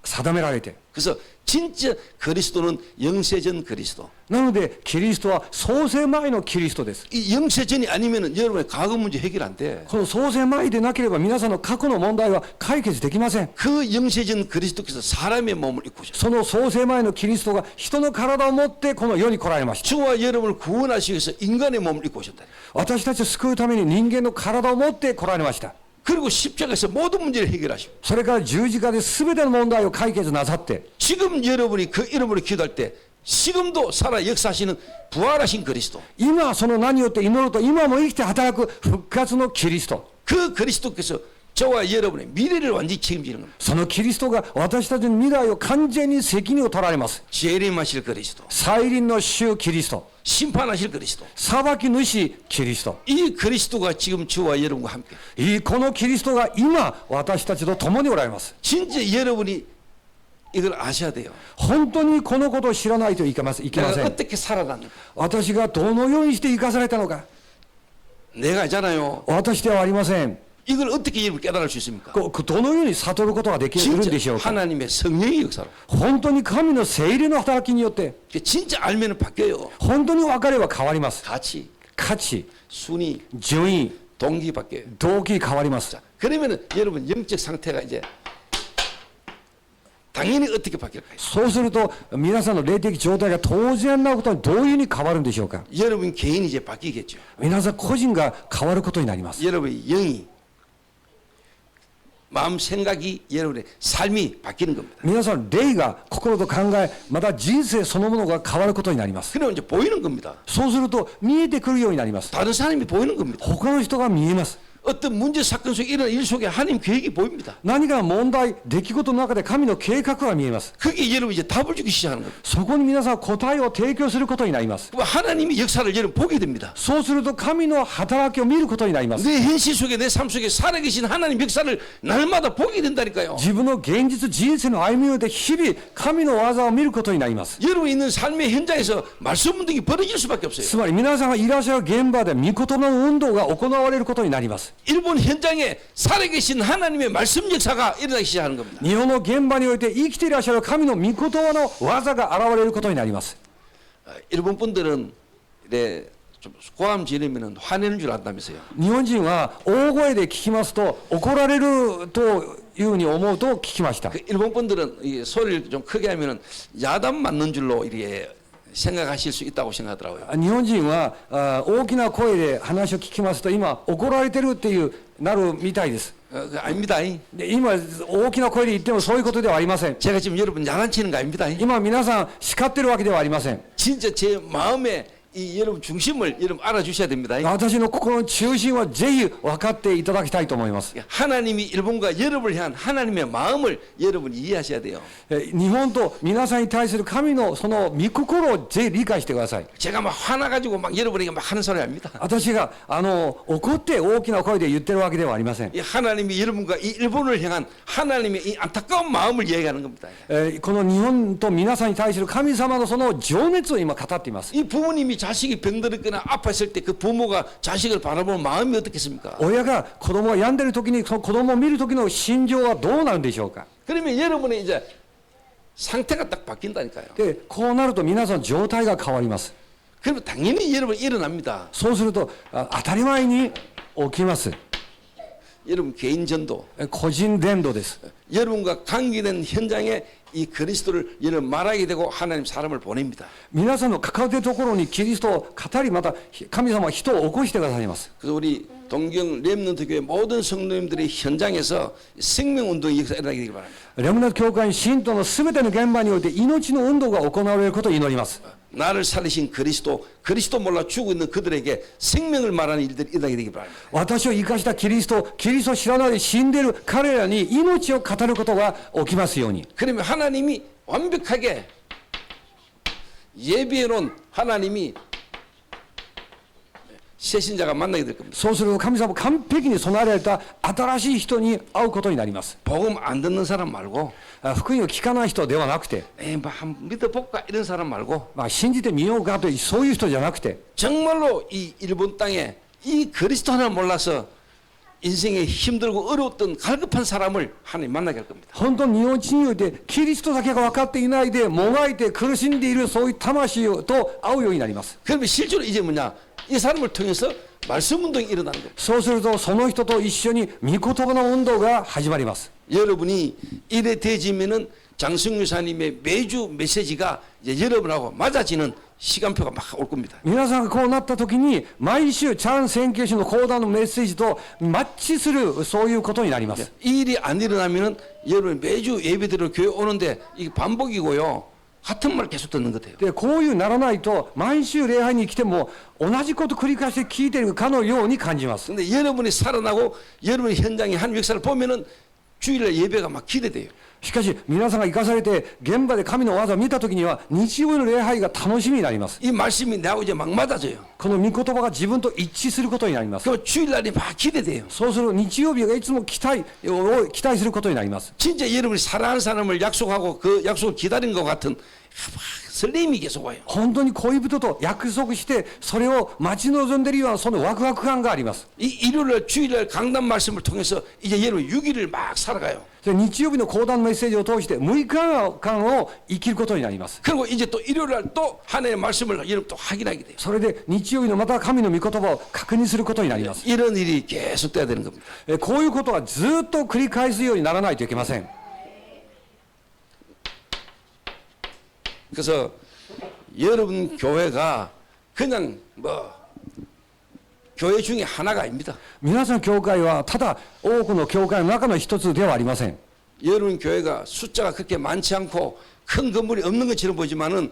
定められて。 그래서 진짜 그리스도는 영세전 그리스도. なのでキリストは創世前のキリストです。 이 영세전이 아니면은 여러분의 과거 문제 해결 안 돼. この創世前でなければ皆さんの過去の問題は解決できません。 그 영세전 그리스도께서 사람의 몸을 입고 오셨어요. その創世前のキリストが人の体を持ってこの世に来られました。 주와 여러분을 구원하시기 위해서 인간의 몸을 입고 오셨다. 私たちを救うために人間の体を持って来られました。 그리고 십자가에서 모든 문제를 해결하시고 それから十字架で全ての問題を解決なさって 지금 여러분이 그 이름으로 기도할 때 지금도 살아 역사하시는 부활하신 그리스도 今その名によって祈ると今も生きて働く復活のキリスト 그 그리스도께서 저와 여러분의 미래를 완전히 책임지는 겁니다. そのキリストが私たちの未来を完全に責任を取られます。 재림하실 그리스도 再臨の主キリスト 심판하실 그리스도 裁き主キリスト 이 그리스도가 지금 저와 여러분과 함께 このキリストが今私たちと共におられます。 진짜 여러분이 이걸 아셔야 돼요. 本当にこのことを知らないといけません。 내가 せん。 어떻게 살아났는가. 私がどのようにして生かされたのか 내가 있잖아요. 私ではありません。 이걸 어떻게 여러분 깨달을 수 있습니까? どのように悟ることができるんでしょう 진짜 か。 하나님의 성령의 역사로. 本当に神の聖霊の働きによって 진짜 알면은 바뀌어요. 本当に分かれば変わります。 가치, 価値、 순위, 順位、 동기 바뀌어요. 動機変わります。 자, 그러면은 여러분 영적 상태가 이제 당연히 어떻게 바뀔까요? そうすると皆さんの霊的状態が当然なことにどういうふうに変わるんでしょうか。 여러분 개인이 이제 바뀌겠죠. 皆さん個人が変わることになります。 여러분의 영이 마음 생각이 여러분의 삶이 바뀌는 겁니다. 皆さん霊が心と考えまた人生そのものが変わることになります。 그러면 이제 보이는 겁니다. そうすると見えてくるようになります。 다른 사람이 보이는 겁니다. 他の人が見えます。 어떤 문제 사건 속에 일어난 일 속에 하나님 계획이 보입니다. 何か問題、出来事の中で神の計画が見えます。 그게 여러분 이제 답을 주기 시작하는 겁니다. そこに皆さん答えを提供することになります。 하나님의 역사를 여러분 보게 됩니다. そうすると神の働きを見ることになります。 내 현실 속에 내 삶 속에 살아계신 하나님 역사를 날마다 보게 된다니까요. 自分の現実人生の歩みをで日々神の技を見ることになります。 여러분 있는 삶의 현장에서 말씀 운동이 벌어질 수밖에 없어요. つまり皆さんがいらっしゃる現場で御言葉の運動が行われることになります。 일본 현장에 살아계신 하나님의 말씀 역사가 일어나기 시작하는 겁니다. 日本の現場において生きていらっしゃる神の御言葉の技が現れることになります。 일본 분들은 이래 좀 고함 지르면 화내는 줄 안다면서요. 日本人は大声で聞きますと怒られるというふうに思うと聞きました。 그 일본 분들은 이 소리를 좀 크게 하면은 야단 맞는 줄로 이렇게 생각하실 수 있다고 생각하더라고요. 日本人は大きな声で話を聞きますと今怒られてるっていうなるみたいです。 아닙니다. で今大きな声で言ってもそういうことではありません。 제가 지금 여러분 야단치는 거 아닙니다. 今皆さん叱ってるわけではありません。 진짜 제 마음에 이 여러분 중심을 여러분 알아주셔야 됩니다. 私の心の中心はぜひ分かっていただきたいと思います。 하나님이 일본과 여러분을 향한 하나님의 마음을 여러분이 이해하셔야 돼요. 日本と皆さんに対する神のその御心をぜひ理解してください。 제가 막 화나가지고 막 여러분에게 막 하는 소리 아닙니다. 私が怒って大きな声で言ってるわけではありません。 이 하나님이 여러분과 이 일본을 향한 하나님의 이 안타까운 마음을 이야기하는 겁니다. この日本と皆さんに対する神様のその情熱を今語っています。 이 부모님이 자식이 병들었거나 아팠을 때 그 부모가 자식을 바라보는 마음이 어떻겠습니까? 親が子供が病んでる時にその子供を見る時の心情はどうなるんでしょうか。 그러면 여러분의 이제 상태가 딱 바뀐다니까요. でこうなると皆さん状態が変わります。 그러면 당연히 여러분 일어납니다. そうすると当たり前に起きます。 여러분 개인 전도, 個人伝道です。 여러분과 관계된 현장에 이 그리스도를 여러분 말하게 되고 하나님 사람을 보냅니다. 皆さんの関わっているところにキリストを語りまた神様は人を起こしてくださいます。 그래서 우리 동경 렘넌트 교회 모든 성도님들의 현장에서 생명 운동이 일어나게 되길 바랍니다. レムナント教会信徒のすべての現場において命の運動が行われることを祈ります。 나를 살리신 그리스도 몰라 죽고 있는 그들에게 생명을 말하는 일들이 일어나게 되길 바랍니다. 私を生かしたキリストを知らないで死んでいる彼らに命を語ることが起きますように。 그러면 하나님이 완벽하게 예비해 놓은 하나님이 새신자가 만나게 될 겁니다. そうすると神様完璧に備えられた新しい人に会うことになります。 복음 안 듣는 사람 말고 福音を聞かない人ではなくて、 뭐 한번 믿어볼까 이런 사람 말고 信じてみようかというそういう人じゃなくて、 정말로 이 일본 땅에 이 그리스도 하나 몰라서 인생에 힘들고 어려웠던 갈급한 사람을 하나님 만나게 할 겁니다. 本当に日本地においてキリストだけが分かっていないでもがいて苦しんでいるそういう魂と会うようになります。 그러면 실제로 이제 뭐냐 이 사람을 통해서 말씀 운동이 일어나는 겁니다. そうするとその人と一緒に御言葉の運動が始まります。 여러분이 이래 되지면은 장승 유사님의 매주 메시지가 이제 여러분하고 맞아지는 시간표가 막 올 겁니다. 皆さんがこうなった時に毎週チャン宣教師の講談のメッセージとマッチするそういうことになります。 이 일이 안 일어나면은 여러분 매주 예배드리러 교회 오는데 이게 반복이고요. 같은 말 계속 듣는 것 같아요. でこういうならないと毎週礼拝に来ても同じこと繰り返して聞いているかのように感じます。 근데 여러분이 살아나고 여러분의 현장의 한 역사를 보면은 주일날 예배가 막 기대돼요. しかし皆さんが生かされて現場で神の技を見た時には日曜日の礼拝が楽しみになります。 이 말씀이 나하고 이제 막 맞아져요. この御言葉が自分と一致することになります。 그 주일날이 막 기대돼요. そうすると日曜日がいつも期待することになります。 진짜 여러분이 사랑하는 사람을 약속하고 그 약속을 기다린 것 같은 막 설렘이 계속 와요. 本当に恋人と約束してそれを待ち望んでいるようなそのワクワク感があります。 이 일요일날 주일날 강단 말씀을 통해서 이제 여러분 6일을 막 살아가요. 日曜日の講談のメッセージを通して6日間を生きることになります。 그리고 이제 또 일요일날 또 하나님의 말씀을 여러분 또 확인하게 돼요. それで日曜日のまた神の御言葉を確認することになります。 이런 일이 계속 돼야 되는 겁니다. こういうことはずっと繰り返すようにならないといけません。 그래서 여러분 교회가 그냥 뭐 교회 중에 하나가 아닙니다. 皆さん教会はただ多くの教会の中の一つではありません。 여러분 교회가 숫자가 그렇게 많지 않고 큰 건물이 없는 것처럼 보지만은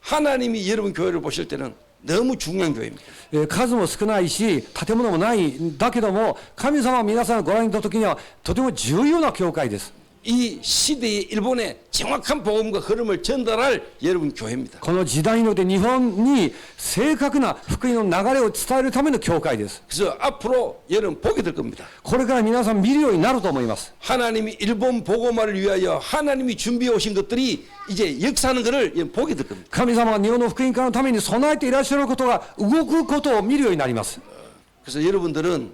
하나님이 여러분 교회를 보실 때는 너무 중요한 교회입니다. 数も少ないし建物もないんだけども、神様は皆さんがご覧になった時にはとても重要な教会です。 이 시대의 일본에 정확한 복음과 흐름을 전달할 여러분 교회입니다. この時代において日本に正確な福音の流れを伝えるための教会です。 그래서 앞으로 여러분 보게 될 겁니다. これから皆さん見るようになると思います。 하나님이 일본 복음화를 위하여 하나님이 준비해 오신 것들이 이제 역사하는 것을 여러분 보게 될 겁니다. 神様が日本の福音化のために備えていらっしゃることが動くことを見るようになります。 그래서 여러분들은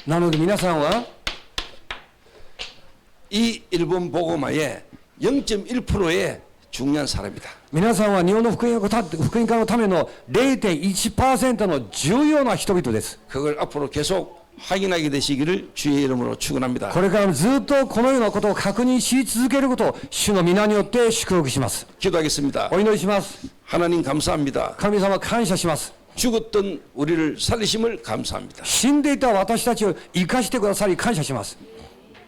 なので皆さんは 이 일본 복음화의 0.1%의 중요한 사람이다. 皆さんは日本の福音化のための 0.1% の重要な人々です。 그걸 앞으로 계속 확인하게 되시기를 주의 이름으로 축원합니다. これからもずっとこのようなことを確認し続けることを主の皆によって祝福します。 기도하겠습니다. お祈りします。 하나님 감사합니다. 神様感謝します。 죽었던 우리를 살리심을 감사합니다. 死んでいた私たちを生かしてくださり感謝します。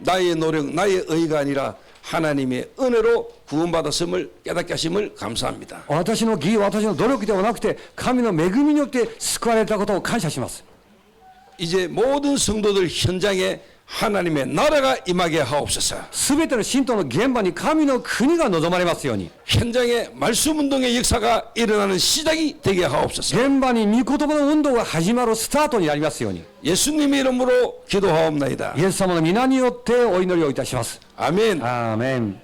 나의 노력, 나의 의가 아니라 하나님의 은혜로 구원받았음을 깨닫게 하심을 감사합니다. 私の義、私の努力ではなくて神の恵みによって救われたことを感謝します。 이제 모든 성도들 현장에 하나님의 나라가 임하게 하옵소서. すべての信徒の現場に神の国が望まれますように。 현장에 말씀 운동의 역사가 일어나는 시작이 되게 하옵소서. 現場に御言葉の運動が始まるスタートになりますように。 예수님의 이름으로 기도하옵나이다. イエス様の皆によってお祈りをいたします。 아멘. アーメン。